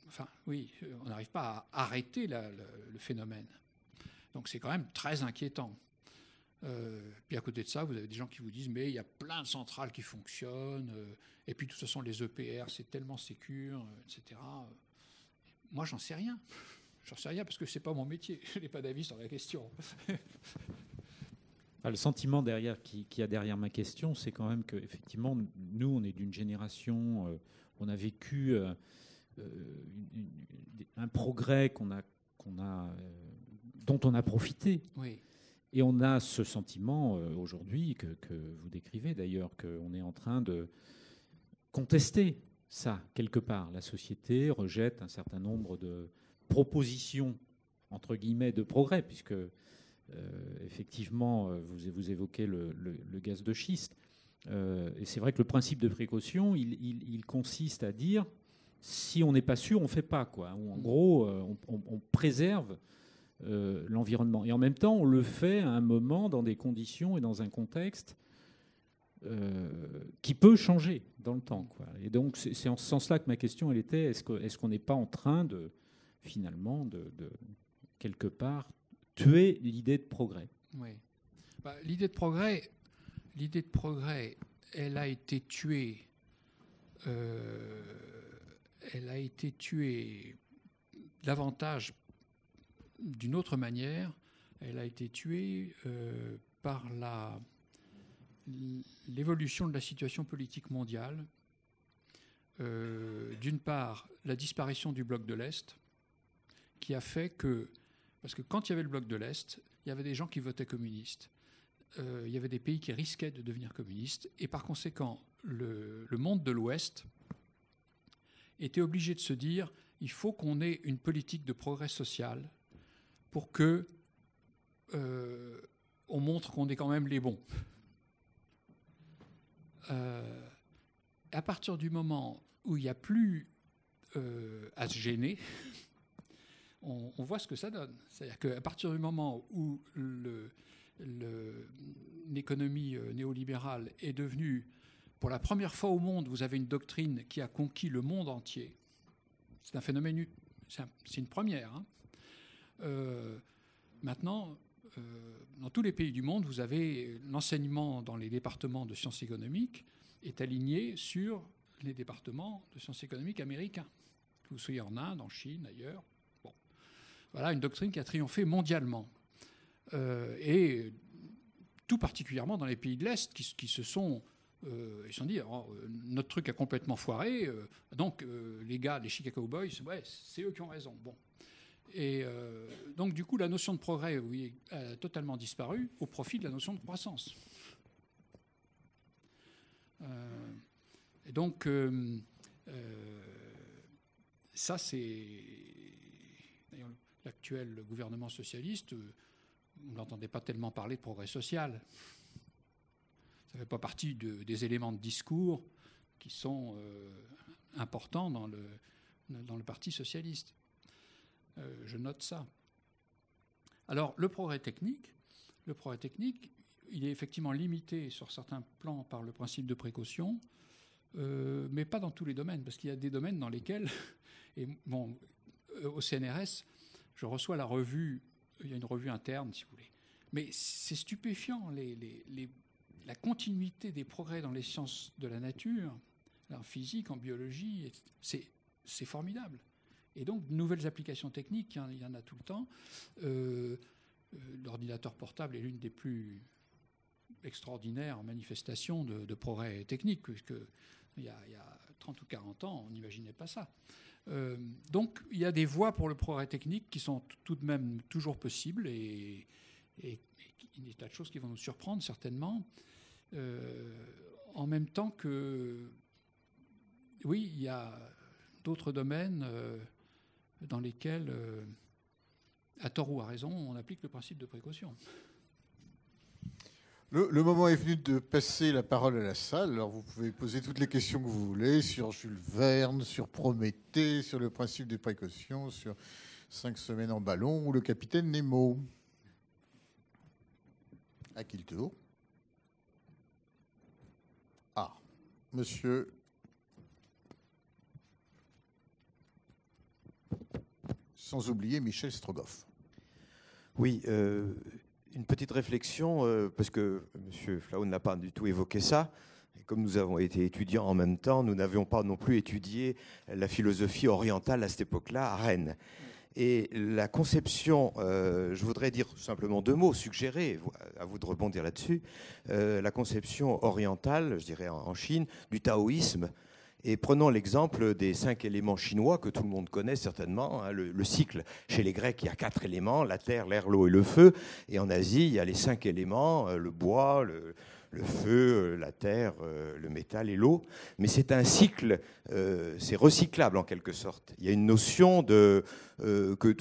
Enfin, oui, on n'arrive pas à arrêter le phénomène. Donc c'est quand même très inquiétant. Puis à côté de ça, vous avez des gens qui vous disent mais il y a plein de centrales qui fonctionnent, et puis de toute façon les EPR c'est tellement sécure, etc. Moi j'en sais rien. J'en sais rien parce que c'est pas mon métier. Je n'ai pas d'avis sur la question. Le sentiment qu'il y a derrière ma question, c'est quand même qu'effectivement, nous, on est d'une génération, on a vécu un progrès dont on a profité. Oui. Et on a ce sentiment aujourd'hui que vous décrivez d'ailleurs, qu'on est en train de contester ça quelque part. La société rejette un certain nombre de propositions, entre guillemets, de progrès, puisque effectivement, vous évoquez le gaz de schiste. Et c'est vrai que le principe de précaution, il consiste à dire, si on n'est pas sûr, on ne fait pas, quoi. Ou en gros, on préserve l'environnement. Et en même temps, on le fait à un moment, dans des conditions et dans un contexte qui peut changer dans le temps, quoi. Et donc, c'est en ce sens-là que ma question, elle était, est-ce qu'on n'est pas en train de, finalement, de quelque part, tuer l'idée de progrès? Oui. L'idée de progrès, elle a été tuée. Elle a été tuée davantage d'une autre manière. Elle a été tuée par l'évolution de la situation politique mondiale. D'une part, la disparition du bloc de l'Est, qui a fait que, parce que quand il y avait le bloc de l'Est, il y avait des gens qui votaient communistes. Il y avait des pays qui risquaient de devenir communistes. Et par conséquent, le monde de l'Ouest était obligé de se dire il faut qu'on ait une politique de progrès social pour que on montre qu'on est quand même les bons. À partir du moment où il n'y a plus à se gêner, on voit ce que ça donne. C'est-à-dire qu'à partir du moment où l'économie néolibérale est devenue, pour la première fois au monde, vous avez une doctrine qui a conquis le monde entier. C'est un phénomène, c'est une première. Hein. Maintenant, dans tous les pays du monde, vous avez l'enseignement dans les départements de sciences économiques est aligné sur les départements de sciences économiques américains. Que vous soyez en Inde, en Chine, ailleurs. Bon. Voilà une doctrine qui a triomphé mondialement. Et tout particulièrement dans les pays de l'Est qui se sont... ils se sont dit, notre truc a complètement foiré, donc les gars, les Chicago Boys, ouais, c'est eux qui ont raison. Bon. Et donc, du coup, la notion de progrès, oui, a totalement disparu au profit de la notion de croissance. Et donc, ça, c'est... D'ailleurs, l'actuel gouvernement socialiste, vous n'entendez pas tellement parler de progrès social. Ça ne fait pas partie des éléments de discours qui sont importants dans le Parti socialiste. Je note ça. Alors, le progrès technique, il est effectivement limité sur certains plans par le principe de précaution, mais pas dans tous les domaines, parce qu'il y a des domaines dans lesquels, et bon, au CNRS, je reçois la revue, il y a une revue interne, si vous voulez, mais c'est stupéfiant, la continuité des progrès dans les sciences de la nature, en physique, en biologie, c'est formidable. Et donc, de nouvelles applications techniques, il y en a tout le temps. L'ordinateur portable est l'une des plus extraordinaires manifestations de progrès technique, puisque Il y a 30 ou 40 ans, on n'imaginait pas ça. Donc, il y a des voies pour le progrès technique qui sont tout de même toujours possibles et des tas de choses qui vont nous surprendre, certainement. En même temps que, oui, il y a d'autres domaines dans lesquels, à tort ou à raison, on applique le principe de précaution. Le moment est venu de passer la parole à la salle. Alors vous pouvez poser toutes les questions que vous voulez sur Jules Verne, sur Prométhée, sur le principe des précautions, sur 5 semaines en ballon ou le capitaine Nemo. À qui le tour? Ah, monsieur. Sans oublier Michel Strogoff. Oui, une petite réflexion, parce que M. Flao n'a pas du tout évoqué ça. Et comme nous avons été étudiants en même temps, nous n'avions pas non plus étudié la philosophie orientale à cette époque-là, à Rennes. Et la conception, je voudrais dire simplement 2 mots, suggérer, à vous de rebondir là-dessus, la conception orientale, je dirais en Chine, du taoïsme. Et prenons l'exemple des 5 éléments chinois que tout le monde connaît certainement. Hein, le cycle, chez les Grecs, il y a 4 éléments, la terre, l'air, l'eau et le feu. Et en Asie, il y a les 5 éléments, le bois, le feu, la terre, le métal et l'eau. Mais c'est un cycle, c'est recyclable en quelque sorte. Il y a une notion de que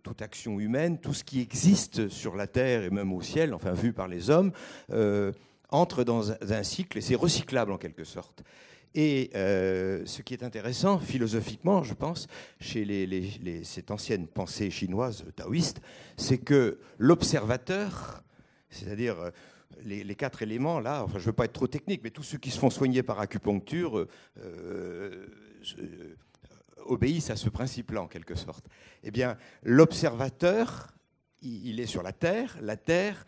toute action humaine, tout ce qui existe sur la terre et même au ciel, enfin vu par les hommes, entre dans un cycle et c'est recyclable en quelque sorte. Et ce qui est intéressant philosophiquement, je pense, chez cette ancienne pensée chinoise taoïste, c'est que l'observateur, c'est-à-dire les 4 éléments, là, enfin je ne veux pas être trop technique, mais tous ceux qui se font soigner par acupuncture obéissent à ce principe-là en quelque sorte. Eh bien, l'observateur, il est sur la Terre,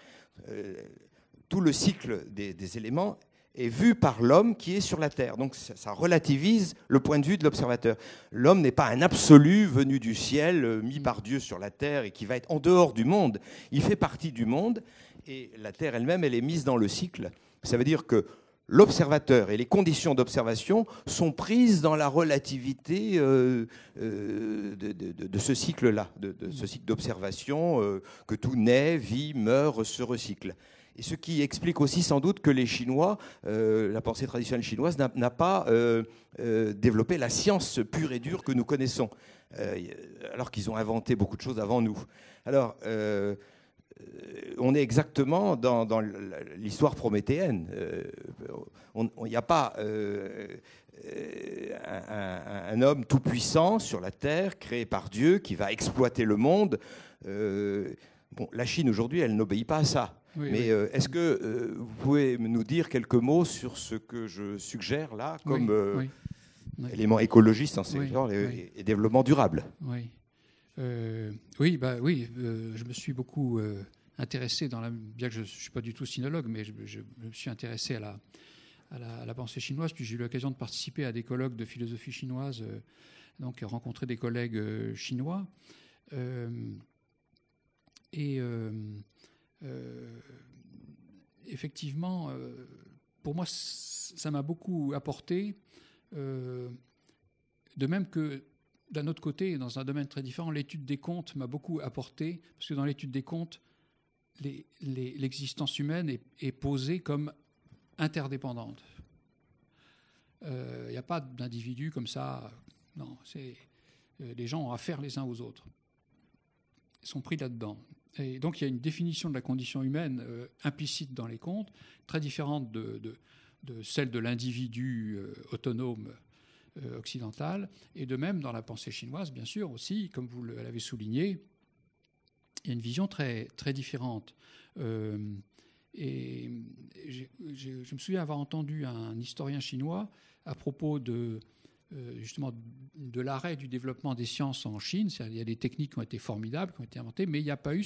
tout le cycle des éléments est vu par l'homme qui est sur la Terre. Donc ça relativise le point de vue de l'observateur. L'homme n'est pas un absolu venu du ciel, mis par Dieu sur la Terre et qui va être en dehors du monde. Il fait partie du monde et la Terre elle-même, elle est mise dans le cycle. Ça veut dire que l'observateur et les conditions d'observation sont prises dans la relativité de ce cycle-là, de ce cycle d'observation, que tout naît, vit, meurt, se recycle. Et ce qui explique aussi sans doute que les Chinois, la pensée traditionnelle chinoise, n'a pas développé la science pure et dure que nous connaissons, alors qu'ils ont inventé beaucoup de choses avant nous. Alors, on est exactement dans l'histoire prométhéenne. Il n'y a pas un homme tout-puissant sur la Terre, créé par Dieu, qui va exploiter le monde. Bon, la Chine, aujourd'hui, elle n'obéit pas à ça. Oui, mais est-ce que vous pouvez nous dire quelques mots sur ce que je suggère là comme élément écologiste en secteur et développement durable? Oui, je me suis beaucoup intéressé, bien que je ne suis pas du tout sinologue, mais je me suis intéressé à la pensée chinoise, puis j'ai eu l'occasion de participer à des colloques de philosophie chinoise, donc rencontrer des collègues chinois. Effectivement, pour moi, ça m'a beaucoup apporté, de même que d'un autre côté, dans un domaine très différent, l'étude des contes m'a beaucoup apporté, parce que dans l'étude des contes, l'existence humaine est posée comme interdépendante. Il n'y a pas d'individu comme ça, non, les gens ont affaire les uns aux autres. Ils sont pris là-dedans. Et donc il y a une définition de la condition humaine implicite dans les contes, très différente de celle de l'individu autonome occidental, et de même dans la pensée chinoise, bien sûr, aussi, comme vous l'avez souligné, il y a une vision très, très différente. Et je me souviens avoir entendu un historien chinois à propos justement de l'arrêt du développement des sciences en Chine. Il y a des techniques qui ont été formidables, qui ont été inventées, mais il n'y a pas eu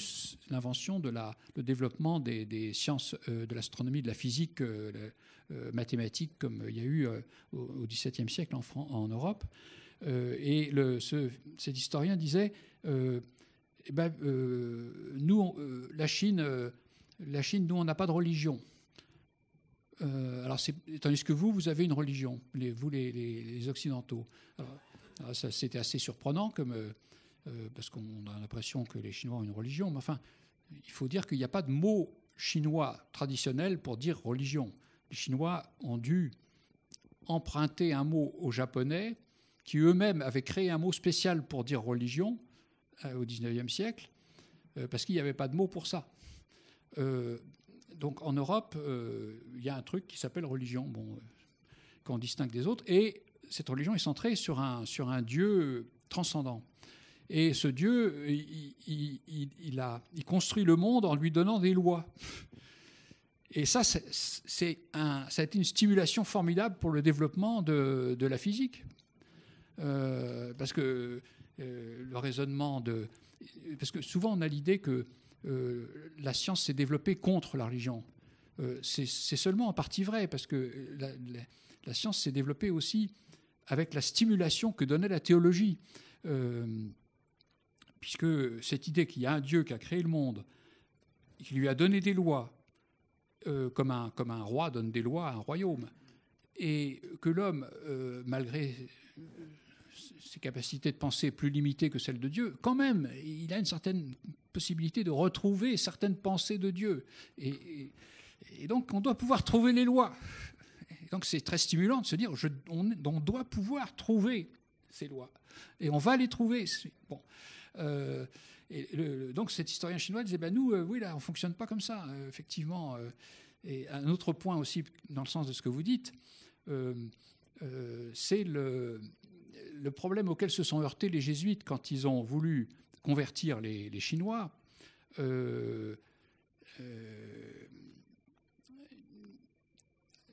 l'invention le développement des sciences de l'astronomie, de la physique, mathématiques, comme il y a eu au XVIIe siècle en Europe. Et cet historien disait nous, la Chine, nous, on n'a pas de religion. Alors tandis que vous avez une religion, les Occidentaux. Alors ça, c'était assez surprenant, parce qu'on a l'impression que les Chinois ont une religion, mais enfin, il faut dire qu'il n'y a pas de mot chinois traditionnel pour dire religion. Les Chinois ont dû emprunter un mot aux Japonais, qui eux-mêmes avaient créé un mot spécial pour dire religion au XIXe siècle, parce qu'il n'y avait pas de mot pour ça. Donc en Europe, il y a un truc qui s'appelle religion, qu'on distingue des autres, et cette religion est centrée sur un Dieu transcendant. Et ce Dieu, il construit le monde en lui donnant des lois. Et ça, ça a été une stimulation formidable pour le développement de la physique. Parce que le raisonnement parce que souvent on a l'idée que la science s'est développée contre la religion. C'est seulement en partie vrai, parce que la science s'est développée aussi avec la stimulation que donnait la théologie. Puisque cette idée qu'il y a un Dieu qui a créé le monde, qui lui a donné des lois, comme un roi donne des lois à un royaume, et que l'homme, malgré ses capacités de pensée plus limitées que celles de Dieu, quand même, il a une certaine possibilité de retrouver certaines pensées de Dieu. Et donc, on doit pouvoir trouver les lois. Et donc, c'est très stimulant de se dire, on doit pouvoir trouver ces lois. Et on va les trouver. Bon. Donc, cet historien chinois disait, nous, oui, là, on ne fonctionne pas comme ça, effectivement. Et un autre point aussi, dans le sens de ce que vous dites, c'est le problème auquel se sont heurtés les jésuites quand ils ont voulu convertir les Chinois.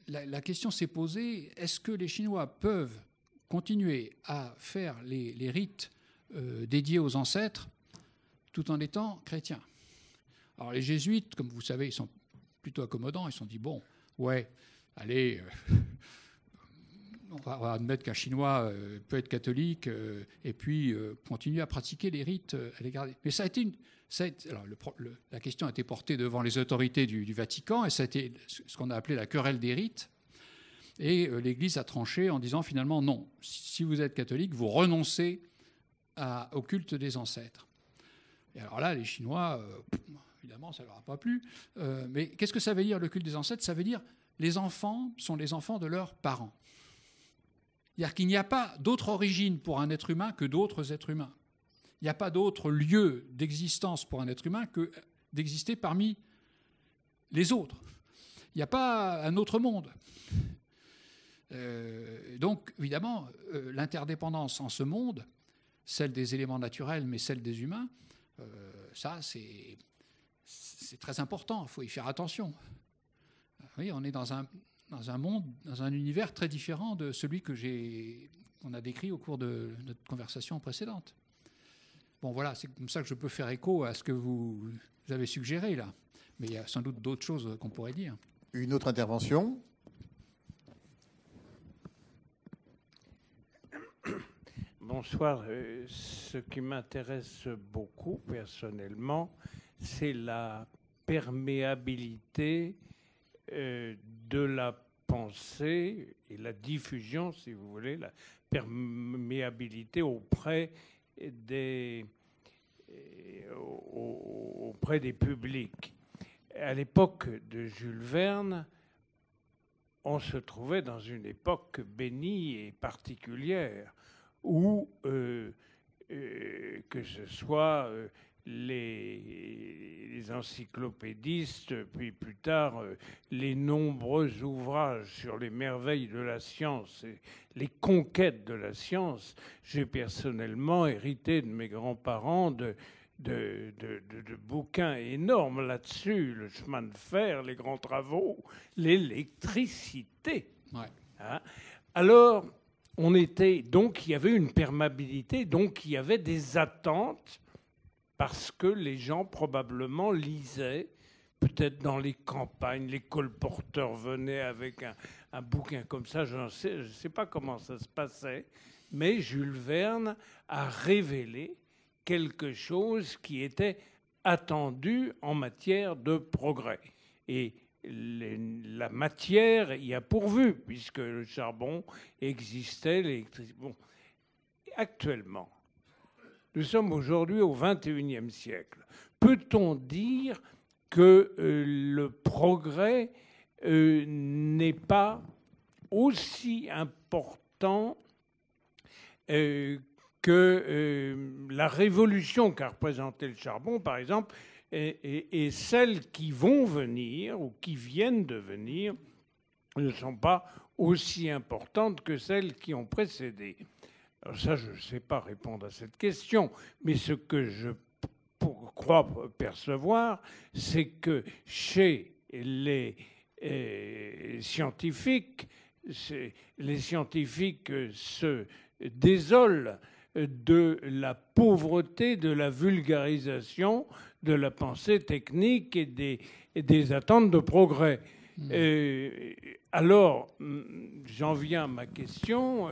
La question s'est posée, est-ce que les Chinois peuvent continuer à faire les rites dédiés aux ancêtres tout en étant chrétiens? Alors les jésuites, comme vous savez, ils sont plutôt accommodants. Ils se sont dit, bon, ouais, allez, on va admettre qu'un Chinois peut être catholique et puis continuer à pratiquer les rites, à les garder. Mais ça a été alors la question a été portée devant les autorités du Vatican, et ça a été ce qu'on a appelé la querelle des rites. Et l'Église a tranché en disant finalement non, si vous êtes catholique, vous renoncez au culte des ancêtres. Et alors là, les Chinois, évidemment, ça ne leur a pas plu. Mais qu'est-ce que ça veut dire, le culte des ancêtres? Ça veut dire les enfants sont les enfants de leurs parents. C'est-à-dire qu'il n'y a pas d'autre origine pour un être humain que d'autres êtres humains. Il n'y a pas d'autre lieu d'existence pour un être humain que d'exister parmi les autres. Il n'y a pas un autre monde. Donc, évidemment, l'interdépendance en ce monde, celle des éléments naturels, mais celle des humains, ça, c'est très important. Il faut y faire attention. Oui, on est dans un monde, dans un univers très différent de celui qu'on a décrit au cours de notre conversation précédente. Bon, voilà, c'est comme ça que je peux faire écho à ce que vous avez suggéré là. Mais il y a sans doute d'autres choses qu'on pourrait dire. Une autre intervention? Bonsoir. Ce qui m'intéresse beaucoup personnellement, c'est la perméabilité de la pensée et la diffusion, si vous voulez, la perméabilité auprès des publics. À l'époque de Jules Verne, on se trouvait dans une époque bénie et particulière où, que ce soit les encyclopédistes, puis plus tard les nombreux ouvrages sur les merveilles de la science et les conquêtes de la science. J'ai personnellement hérité de mes grands-parents de bouquins énormes là-dessus, le chemin de fer, les grands travaux, l'électricité. Ouais. Hein? Alors, donc il y avait une perméabilité, donc il y avait des attentes, parce que les gens probablement lisaient, peut-être dans les campagnes, les colporteurs venaient avec un bouquin comme ça, je ne sais pas comment ça se passait, mais Jules Verne a révélé quelque chose qui était attendu en matière de progrès. Et la matière y a pourvu, puisque le charbon existait, l'électricité. Bon. Actuellement, nous sommes aujourd'hui au XXIe siècle. Peut-on dire que le progrès n'est pas aussi important que la révolution qu'a représentée le charbon, par exemple, et celles qui vont venir ou qui viennent de venir ne sont pas aussi importantes que celles qui ont précédé? Alors ça, je ne sais pas répondre à cette question, mais ce que je crois percevoir, c'est que chez les scientifiques se désolent de la pauvreté, de la vulgarisation, de la pensée technique et des attentes de progrès. Alors, j'en viens à ma question.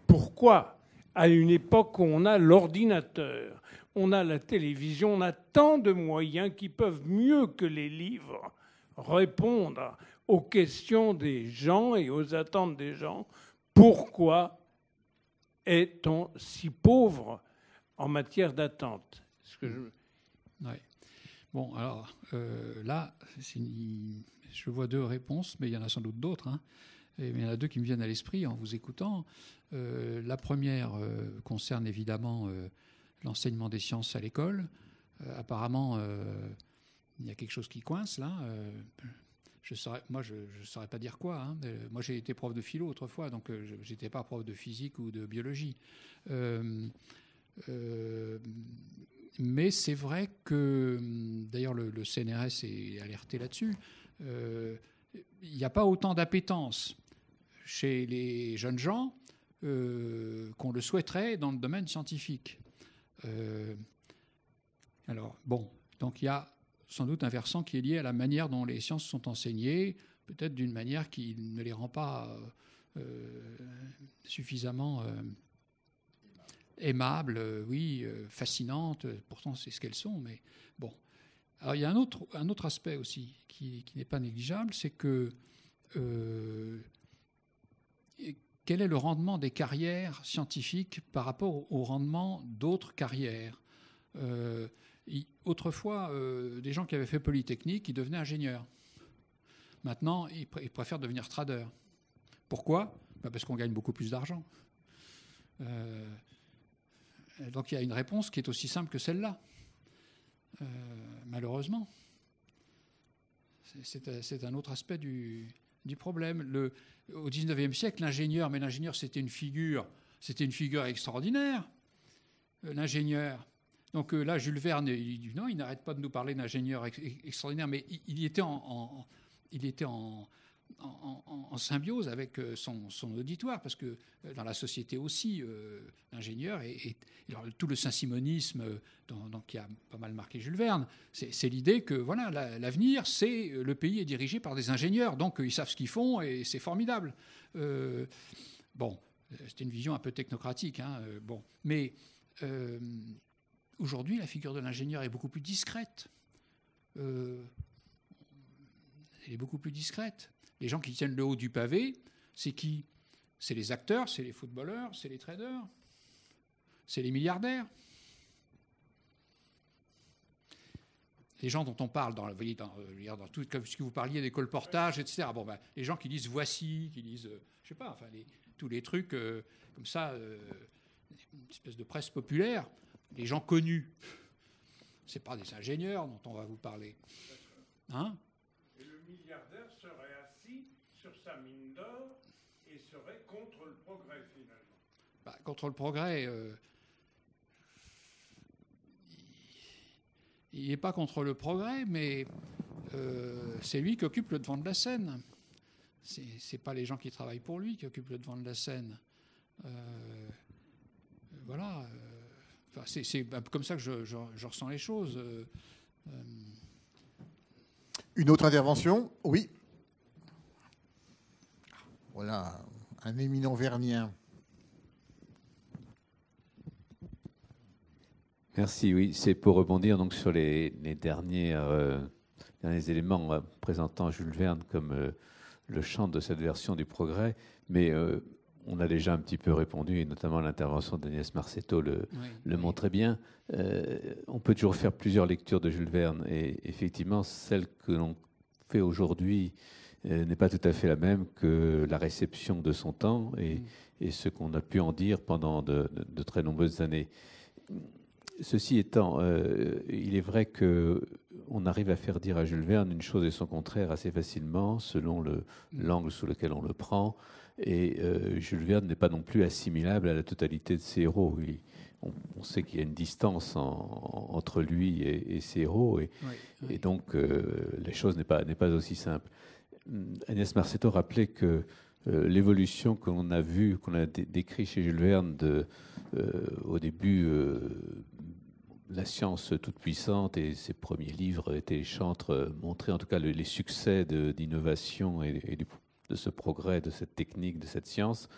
Pourquoi, à une époque où on a l'ordinateur, on a la télévision, on a tant de moyens qui peuvent mieux que les livres répondre aux questions des gens et aux attentes des gens, pourquoi est-on si pauvre en matière d'attente? Ouais. Bon, alors là, je vois deux réponses, mais il y en a sans doute d'autres. Hein. Et il y en a deux qui me viennent à l'esprit en vous écoutant. La première concerne évidemment l'enseignement des sciences à l'école. Apparemment, il y a quelque chose qui coince là. Je ne saurais pas dire quoi. Hein. Moi, j'ai été prof de philo autrefois, donc je n'étais pas prof de physique ou de biologie. Mais c'est vrai que, d'ailleurs, le CNRS est alerté là-dessus. Il n'y a pas autant d'appétence chez les jeunes gens qu'on le souhaiterait dans le domaine scientifique. Alors, bon, donc il y a sans doute un versant qui est lié à la manière dont les sciences sont enseignées, peut-être d'une manière qui ne les rend pas suffisamment aimables, fascinantes, pourtant c'est ce qu'elles sont, mais bon. Alors il y a un autre aspect aussi qui n'est pas négligeable, c'est que quel est le rendement des carrières scientifiques par rapport au rendement d'autres carrières? Autrefois, des gens qui avaient fait Polytechnique, ils devenaient ingénieurs. Maintenant, ils préfèrent devenir traders. Pourquoi? Parce qu'on gagne beaucoup plus d'argent. Donc il y a une réponse qui est aussi simple que celle-là. Malheureusement. C'est un autre aspect du problème. Au XIXe siècle, l'ingénieur, mais l'ingénieur c'était une figure extraordinaire. L'ingénieur. Donc là, Jules Verne, il dit non, il n'arrête pas de nous parler d'ingénieur extraordinaire, mais il était en symbiose avec son auditoire, parce que dans la société aussi, l'ingénieur et tout le saint-simonisme qui a pas mal marqué Jules Verne, c'est l'idée que voilà, l'avenir, c'est le pays est dirigé par des ingénieurs, donc ils savent ce qu'ils font et c'est formidable. Bon, c'était une vision un peu technocratique, hein, bon, mais aujourd'hui, la figure de l'ingénieur est beaucoup plus discrète. Elle est beaucoup plus discrète. Les gens qui tiennent le haut du pavé, c'est qui? C'est les acteurs, c'est les footballeurs, c'est les traders, c'est les milliardaires. Les gens dont on parle, dans tout, comme ce que vous parliez des colportages, etc. Bon, ben, les gens qui lisent Voici, qui lisent, je sais pas, enfin, tous les trucs comme ça, une espèce de presse populaire, les gens connus, c'est pas des ingénieurs dont on va vous parler. Hein? Et le milliardaire serait assis sur sa mine d'or et serait contre le progrès, finalement. Bah, contre le progrès, il n'est pas contre le progrès, mais c'est lui qui occupe le devant de la scène. C'est pas les gens qui travaillent pour lui qui occupent le devant de la scène. Voilà. Enfin, c'est comme ça que je ressens les choses. Une autre intervention? Oui. Voilà, un éminent vernien. Merci, oui. C'est pour rebondir donc sur les dernières derniers éléments présentant Jules Verne comme le champ de cette version du progrès, mais on a déjà un petit peu répondu, et notamment l'intervention d'Agnès Marcetto le montrait bien. On peut toujours faire plusieurs lectures de Jules Verne, et effectivement, celle que l'on fait aujourd'hui n'est pas tout à fait la même que la réception de son temps et ce qu'on a pu en dire pendant de très nombreuses années. Ceci étant, il est vrai qu'on arrive à faire dire à Jules Verne une chose et son contraire assez facilement, selon l'angle sous lequel on le prend. Et Jules Verne n'est pas non plus assimilable à la totalité de ses héros. On sait qu'il y a une distance entre lui et ses héros, et donc les choses n'est pas aussi simple. Agnès Marcetto rappelait que l'évolution qu'on a vue, qu'on a décrit chez Jules Verne au début, la science toute puissante, et ses premiers livres étaient les chantres, montraient en tout cas les succès d'innovation et de ce progrès, de cette technique, de cette science,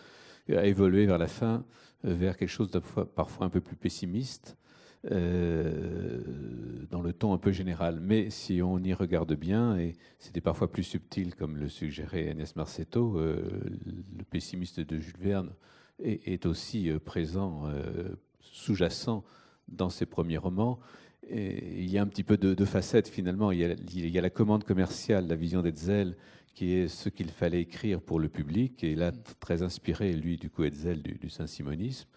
a évolué vers la fin vers quelque chose de parfois un peu plus pessimiste, dans le ton un peu général. Mais si on y regarde bien, et c'était parfois plus subtil, comme le suggérait Agnès Marcetto, le pessimiste de Jules Verne est aussi présent, sous-jacent dans ses premiers romans. Et il y a un petit peu de facettes finalement. Il y a la commande commerciale, la vision d'Hetzel, qui est ce qu'il fallait écrire pour le public, et là très inspiré, lui, du coup, Hetzel, du saint-simonisme.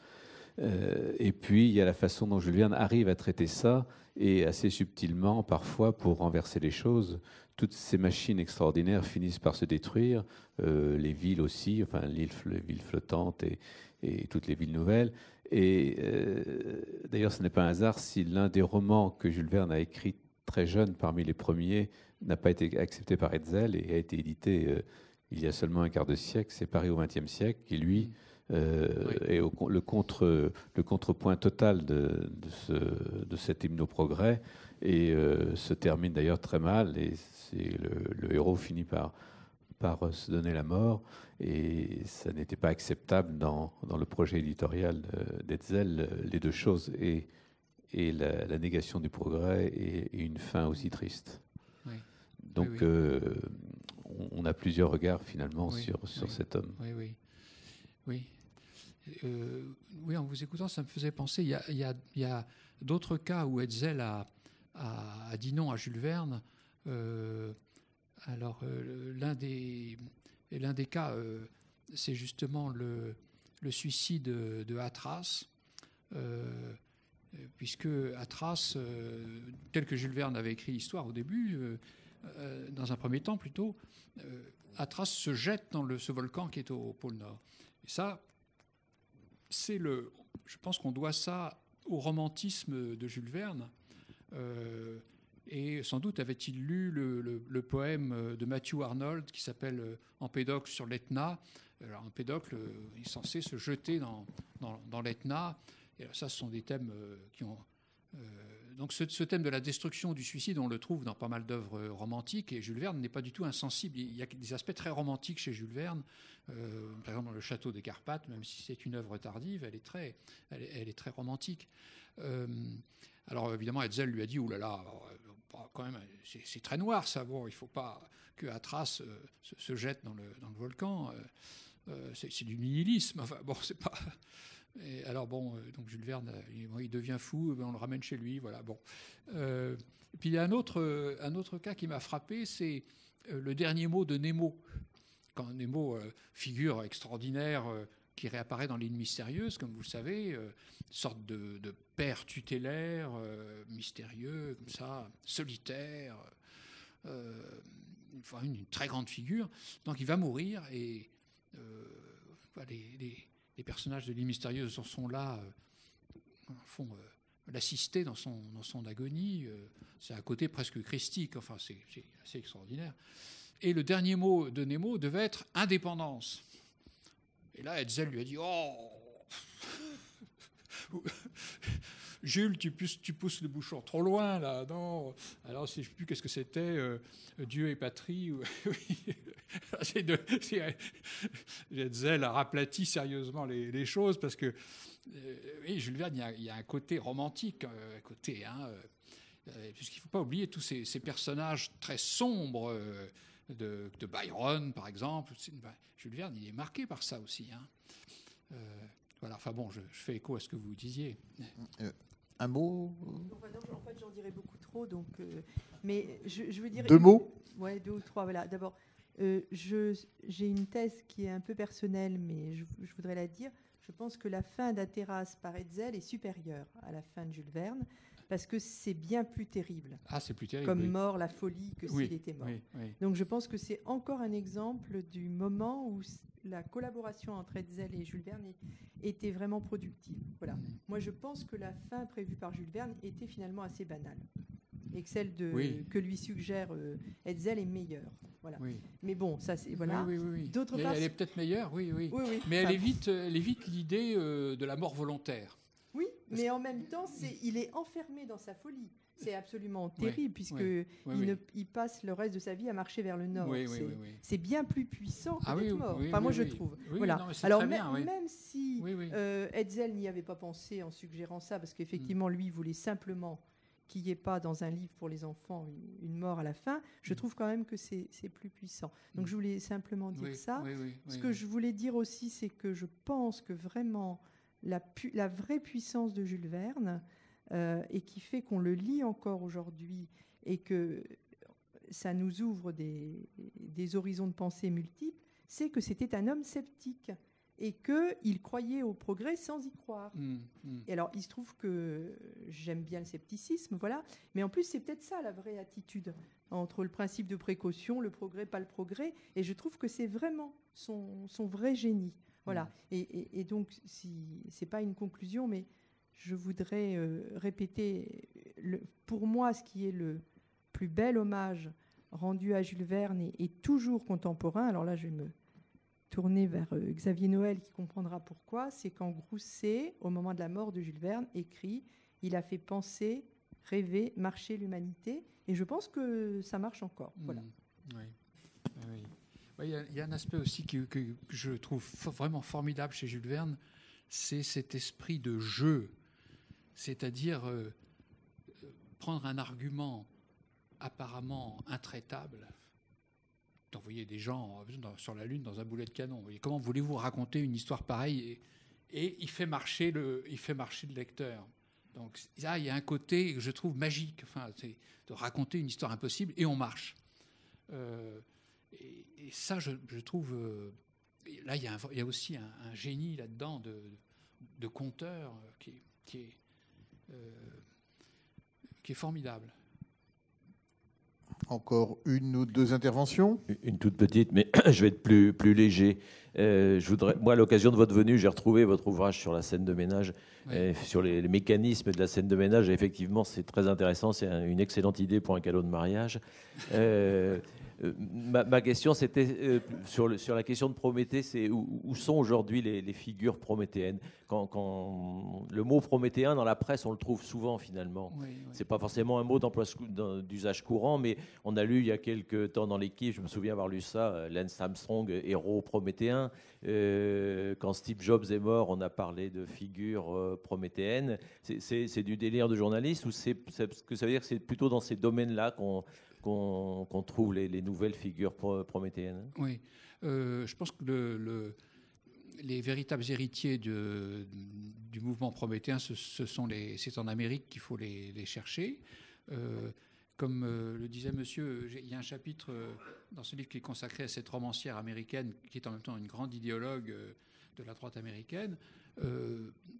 Et puis il y a la façon dont Jules Verne arrive à traiter ça, et assez subtilement parfois pour renverser les choses. Toutes ces machines extraordinaires finissent par se détruire, les villes aussi, enfin les villes flottantes et toutes les villes nouvelles. Et d'ailleurs, ce n'est pas un hasard si l'un des romans que Jules Verne a écrit très jeune, parmi les premiers, n'a pas été accepté par Hetzel et a été édité il y a seulement un quart de siècle. C'est Paris au XXe siècle, qui lui est le contrepoint total de cet hymne au progrès, et se termine d'ailleurs très mal, et le héros finit par se donner la mort, et ça n'était pas acceptable dans le projet éditorial d'Hetzel, les deux choses, et la négation du progrès et une fin aussi triste. Oui. Donc on a plusieurs regards finalement sur cet homme. Oui. Oui, en vous écoutant, ça me faisait penser, il y a d'autres cas où Hetzel a dit non à Jules Verne. L'un des cas, c'est justement le suicide de Hatras, puisque Hatras, tel que Jules Verne avait écrit l'histoire au début, dans un premier temps plutôt, Hatras se jette dans ce volcan qui est au pôle Nord. Et ça, je pense qu'on doit ça au romantisme de Jules Verne. Et sans doute avait-il lu le poème de Matthew Arnold qui s'appelle Empédocle sur l'Etna. Alors Empédocle est censé se jeter dans l'Etna. Et alors, ça, ce sont des thèmes qui ont... donc ce thème de la destruction, du suicide, on le trouve dans pas mal d'œuvres romantiques, et Jules Verne n'est pas du tout insensible. Il y a des aspects très romantiques chez Jules Verne. Par exemple, dans Le Château des Carpates, même si c'est une œuvre tardive, elle est très romantique. Alors évidemment, Hetzel lui a dit « Ouh là là, quand même, c'est très noir ça, bon, il ne faut pas que Hatras se jette dans le volcan, c'est du nihilisme, enfin bon, c'est pas... » Et alors bon, donc Jules Verne, il devient fou, on le ramène chez lui, voilà, bon. Et puis il y a un autre cas qui m'a frappé, c'est le dernier mot de Nemo. Quand Nemo, figure extraordinaire, qui réapparaît dans L'île mystérieuse, comme vous le savez, sorte de père tutélaire, mystérieux, comme ça, solitaire, enfin, une très grande figure. Donc il va mourir, et les personnages de L'île mystérieuse sont là, font l'assister dans son agonie. C'est un côté presque christique, enfin c'est assez extraordinaire. Et le dernier mot de Nemo devait être indépendance. Et là, Hetzel lui a dit « Oh Jules, tu pousses le bouchon trop loin, là, non ?» Alors, je ne sais plus qu'est-ce que c'était, Dieu et patrie. Hetzel a raplati sérieusement les choses, parce que, oui, Jules Verne, il y a un côté romantique, un côté... puisqu'il ne faut pas oublier tous ces personnages très sombres de Byron, par exemple. Jules Verne, il est marqué par ça aussi. Hein. Voilà, enfin bon, je fais écho à ce que vous disiez. Un mot En fait, j'en dirais beaucoup trop, donc, mais je veux dire... 2 mots. Ouais, 2 ou 3, voilà. D'abord, j'ai une thèse qui est un peu personnelle, mais je voudrais la dire. Je pense que la fin d'Athéras par Hetzel est supérieure à la fin de Jules Verne, parce que c'est bien plus terrible. Ah, c'est plus terrible. Comme oui. mort, la folie, que s'il était mort. Oui. Donc je pense que c'est encore un exemple du moment où la collaboration entre Hetzel et Jules Verne était vraiment productive. Voilà. Moi, je pense que la fin prévue par Jules Verne était finalement assez banale. Et que celle que lui suggère Hetzel est meilleure. Voilà. Oui. Mais bon, ça c'est voilà. Oui. D'autre part, elle est peut-être meilleure, oui. Oui. Mais elle évite l'idée de la mort volontaire. Oui, mais en même temps, il est enfermé dans sa folie. C'est absolument terrible il passe le reste de sa vie à marcher vers le nord. C'est bien plus puissant que d'être mort. Moi, je trouve. Voilà. Non, alors même si Hetzel n'y avait pas pensé en suggérant ça, parce qu'effectivement, lui voulait simplement qu'il n'y ait pas dans un livre pour les enfants une mort à la fin, je trouve quand même que c'est plus puissant. Donc je voulais simplement dire ça. Ce que je voulais dire aussi, c'est que je pense que vraiment la vraie puissance de Jules Verne, et qui fait qu'on le lit encore aujourd'hui et que ça nous ouvre des horizons de pensée multiples, c'est que c'était un homme sceptique et qu'il croyait au progrès sans y croire. Et alors, il se trouve que j'aime bien le scepticisme, voilà, mais en plus, c'est peut-être ça la vraie attitude entre le principe de précaution, le progrès, pas le progrès, et je trouve que c'est vraiment son vrai génie. Voilà. Et donc, c'est pas une conclusion, mais je voudrais répéter, pour moi, ce qui est le plus bel hommage rendu à Jules Verne et toujours contemporain. Alors là, je vais me tourner vers Xavier Noël qui comprendra pourquoi. C'est quand Grousset, au moment de la mort de Jules Verne, écrit « Il a fait penser, rêver, marcher l'humanité ». Et je pense que ça marche encore. Voilà. Il y a un aspect aussi que je trouve vraiment formidable chez Jules Verne, c'est cet esprit de jeu. C'est-à-dire prendre un argument apparemment intraitable, d'envoyer des gens sur la Lune dans un boulet de canon. Et comment voulez-vous raconter une histoire pareille et il fait marcher le lecteur. Donc là, il y a un côté que je trouve magique, c'est de raconter une histoire impossible et on marche. Et ça, je trouve... là, il y a aussi un génie là-dedans de conteur qui est formidable. Encore une ou 2 interventions ? Une toute petite, mais je vais être plus léger. Moi, à l'occasion de votre venue, j'ai retrouvé votre ouvrage sur la scène de ménage, sur les mécanismes de la scène de ménage. Et effectivement, c'est très intéressant. C'est une excellente idée pour un cadeau de mariage. Ma question, c'était sur la question de Prométhée, c'est où sont aujourd'hui les figures prométhéennes quand le mot prométhéen, dans la presse, on le trouve souvent, finalement. C'est pas forcément un mot d'usage courant, mais on a lu il y a quelques temps dans l'Équipe, je me souviens avoir lu ça, Lance Armstrong, héros prométhéen. Quand Steve Jobs est mort, on a parlé de figures prométhéennes. C'est du délire de journaliste, ou ce que ça veut dire que c'est plutôt dans ces domaines-là qu'on trouve les nouvelles figures prométhéennes? Oui, je pense que les véritables héritiers du mouvement prométhéen, c'est en Amérique qu'il faut les chercher. Comme le disait monsieur, il y a un chapitre dans ce livre qui est consacré à cette romancière américaine qui est en même temps une grande idéologue de la droite américaine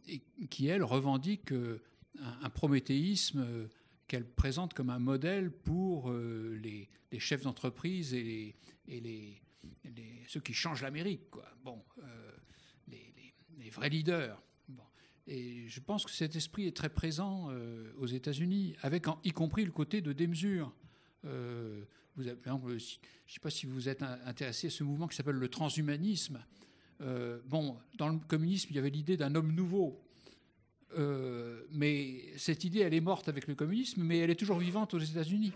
et qui, elle, revendique un prométhéisme qu'elle présente comme un modèle pour les chefs d'entreprise et ceux qui changent l'Amérique, quoi. Bon, les vrais leaders. Bon. Et je pense que cet esprit est très présent aux États-Unis, avec y compris le côté de démesure. Vous avez, par exemple, je ne sais pas si vous êtes intéressé à ce mouvement qui s'appelle le transhumanisme. Dans le communisme, il y avait l'idée d'un homme nouveau. Mais cette idée, elle est morte avec le communisme, mais elle est toujours vivante aux États-Unis.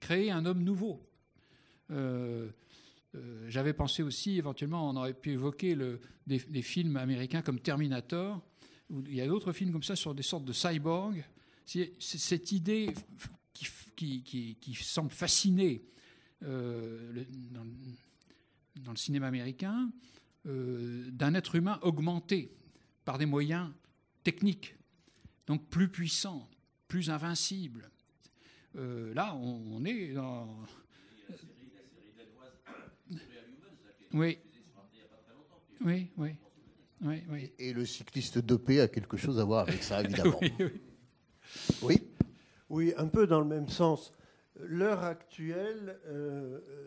Créer un homme nouveau. J'avais pensé aussi, éventuellement, on aurait pu évoquer des films américains comme Terminator, où il y a d'autres films comme ça sur des sortes de cyborgs. C'est cette idée qui semble fasciner dans le cinéma américain, d'un être humain augmenté par des moyens techniques, donc plus puissants, plus invincibles. Là, on est dans... Oui. Oui, oui. Oui, oui. Et le cycliste dopé a quelque chose à voir avec ça, évidemment. Oui, oui. Oui. Oui, un peu dans le même sens. L'heure actuelle,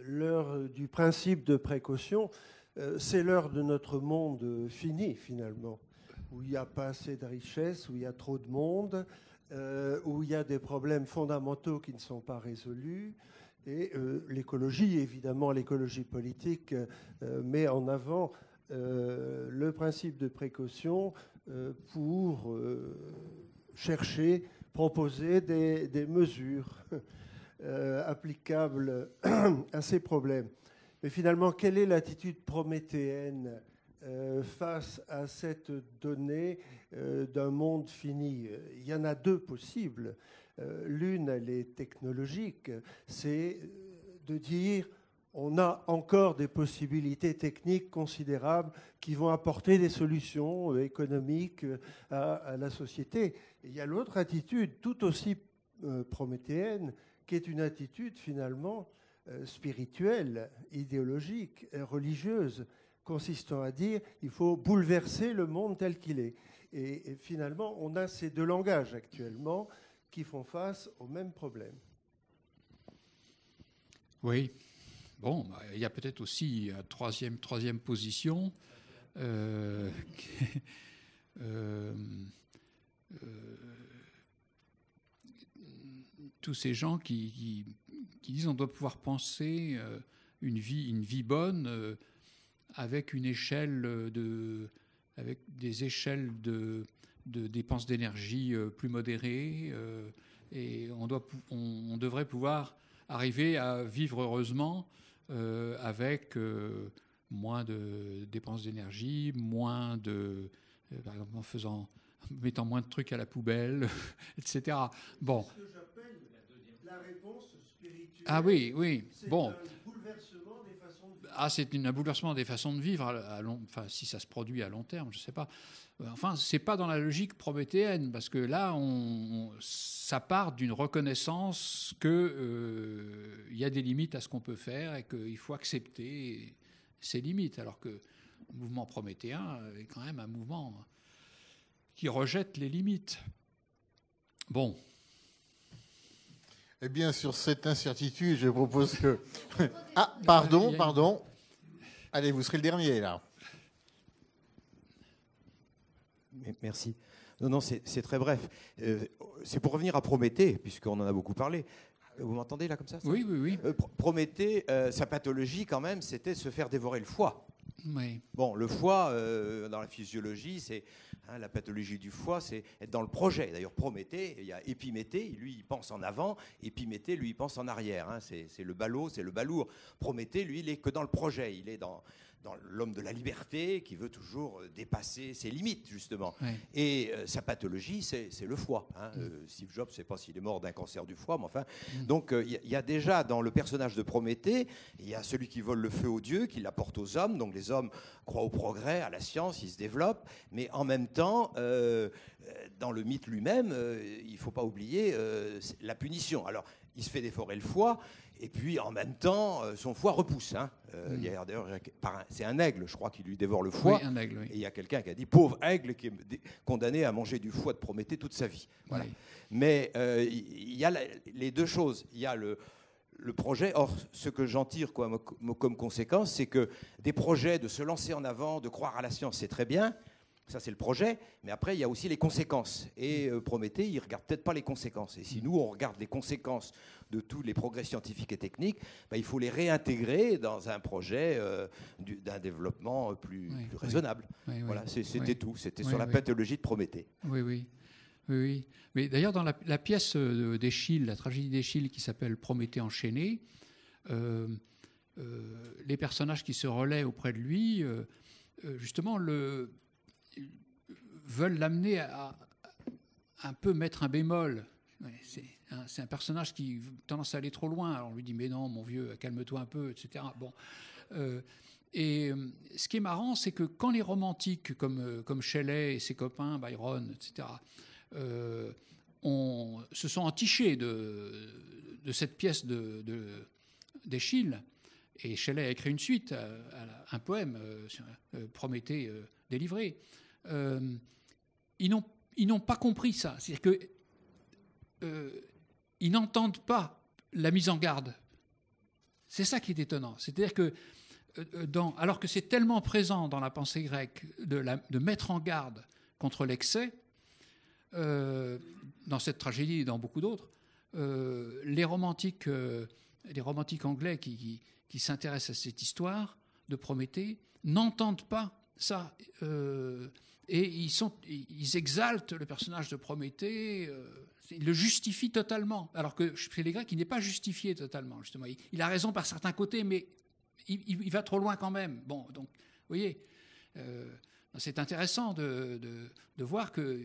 l'heure du principe de précaution, c'est l'heure de notre monde fini, finalement, où il n'y a pas assez de richesse, où il y a trop de monde, où il y a des problèmes fondamentaux qui ne sont pas résolus. Et l'écologie, évidemment, l'écologie politique met en avant le principe de précaution pour chercher, proposer des mesures applicables à ces problèmes. Mais finalement, quelle est l'attitude prométhéenne face à cette donnée d'un monde fini? Il y en a deux possibles. L'une, elle est technologique, c'est de dire on a encore des possibilités techniques considérables qui vont apporter des solutions économiques à la société. Et il y a l'autre attitude, tout aussi prométhéenne, qui est une attitude finalement spirituelle, idéologique, religieuse, consistant à dire il faut bouleverser le monde tel qu'il est. Et finalement, on a ces deux langages actuellement qui font face au même problème. Oui. Bon, il y a peut-être aussi une troisième position. Tous ces gens qui disent on doit pouvoir penser une vie bonne avec une échelle avec des échelles de dépenses d'énergie plus modérées, et on devrait pouvoir arriver à vivre heureusement avec moins de dépenses d'énergie, moins de, par exemple en mettant moins de trucs à la poubelle, etc. Bon. C'est ce que j'appelle la réponse spirituelle. Ah oui, oui. C'est bon. un bouleversement des façons de vivre. Ah, c'est un bouleversement des façons de vivre, enfin, si ça se produit à long terme, je ne sais pas. Enfin, ce n'est pas dans la logique prométhéenne, parce que là, ça part d'une reconnaissance qu'il y a des limites à ce qu'on peut faire et qu'il faut accepter ces limites, alors que le mouvement prométhéen est quand même un mouvement qui rejette les limites. Bon. Eh bien, sur cette incertitude, je propose que... Ah, pardon. Allez, vous serez le dernier, là. Merci. Non, c'est très bref. C'est pour revenir à Prométhée, puisqu'on en a beaucoup parlé. Vous m'entendez, là, comme ça? Oui. Prométhée, sa pathologie, quand même, c'était se faire dévorer le foie. Oui. Bon, le foie, dans la physiologie, c'est la pathologie du foie, c'est être dans le projet. D'ailleurs, Prométhée, il y a Épiméthée, lui, il pense en avant, Épiméthée, lui, il pense en arrière. C'est le ballot, c'est le balourd. Prométhée, lui, il est que dans le projet. Il est dans l'homme de la liberté qui veut toujours dépasser ses limites, justement. Oui. Et sa pathologie, c'est le foie. Steve Jobs, je ne sais pas s'il est mort d'un cancer du foie, mais enfin... Donc, il y a déjà, dans le personnage de Prométhée, il y a celui qui vole le feu aux dieux, qui l'apporte aux hommes. Donc, les hommes croient au progrès, à la science, ils se développent. Mais en même temps, dans le mythe lui-même, il ne faut pas oublier la punition. Alors, il se fait dévorer le foie, et puis en même temps, son foie repousse. D'ailleurs, c'est un aigle, je crois, qui lui dévore le foie. Oui, un aigle, oui. Et il y a quelqu'un qui a dit, pauvre aigle, qui est condamné à manger du foie de Prométhée toute sa vie. Voilà. Oui. Mais il y a les deux choses. Il y a le projet. Or, ce que j'en tire comme conséquence, c'est que des projets de se lancer en avant, de croire à la science, c'est très bien. Ça, c'est le projet. Mais après, il y a aussi les conséquences. Et Prométhée, il ne regarde peut-être pas les conséquences. Et si nous, on regarde les conséquences de tous les progrès scientifiques et techniques, il faut les réintégrer dans un projet d'un développement plus raisonnable. Oui. Voilà, c'était tout. C'était Oui, sur la pathologie de Prométhée. Oui. Mais d'ailleurs, dans la pièce d'Eschyle, la tragédie d'Eschyle qui s'appelle Prométhée enchaîné, les personnages qui se relaient auprès de lui, justement, veulent l'amener à un peu mettre un bémol c'est un personnage qui a tendance à aller trop loin. Alors on lui dit mais non, mon vieux, calme-toi un peu, etc. Bon, ce qui est marrant, c'est que quand les romantiques comme Shelley et ses copains, Byron, etc., se sont entichés de cette pièce d'Eschyle, et Shelley a écrit une suite, un poème, Prométhée délivré, ils n'ont pas compris ça. C'est-à-dire qu'ils n'entendent pas la mise en garde. C'est ça qui est étonnant. C'est-à-dire que, alors que c'est tellement présent dans la pensée grecque de mettre en garde contre l'excès, dans cette tragédie et dans beaucoup d'autres, les romantiques anglais qui s'intéressent à cette histoire de Prométhée n'entendent pas ça. Et ils exaltent le personnage de Prométhée, ils le justifient totalement. Alors que chez les Grecs, il n'est pas justifié totalement, justement. Il a raison par certains côtés, mais il va trop loin quand même. Bon, donc, vous voyez, c'est intéressant de voir que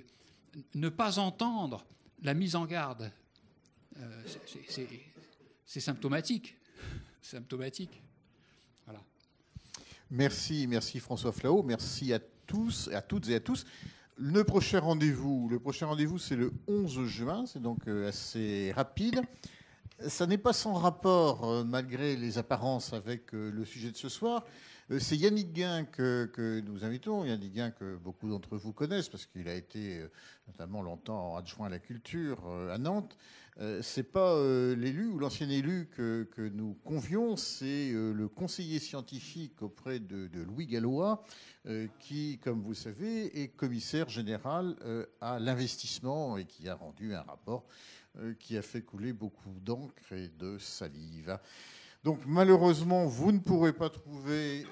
ne pas entendre la mise en garde, c'est symptomatique. Symptomatique. Voilà. Merci François Flao. Merci à tous, à toutes et à tous. Le prochain rendez-vous, c'est le 11 juin. C'est donc assez rapide. Ça n'est pas sans rapport, malgré les apparences, avec le sujet de ce soir. C'est Yannick Guin que nous invitons. Yannick Guin que beaucoup d'entre vous connaissent parce qu'il a été notamment longtemps adjoint à la culture à Nantes. C'est pas l'élu ou l'ancien élu que nous convions, c'est le conseiller scientifique auprès de Louis Gallois, qui, comme vous savez, est commissaire général à l'investissement et qui a rendu un rapport qui a fait couler beaucoup d'encre et de salive. Donc malheureusement, vous ne pourrez pas trouver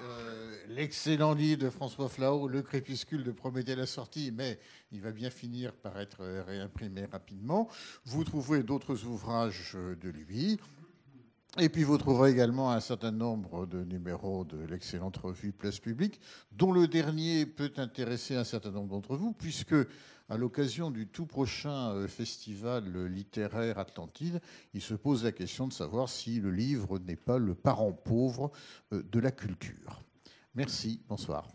l'excellent livre de François Flao, Le crépuscule de Prométhée à la sortie, mais il va bien finir par être réimprimé rapidement. Vous trouverez d'autres ouvrages de lui. Et puis vous trouverez également un certain nombre de numéros de l'excellente revue Place Publique, dont le dernier peut intéresser un certain nombre d'entre vous, puisque à l'occasion du tout prochain festival littéraire Atlantide, il se pose la question de savoir si le livre n'est pas le parent pauvre de la culture. Merci, bonsoir.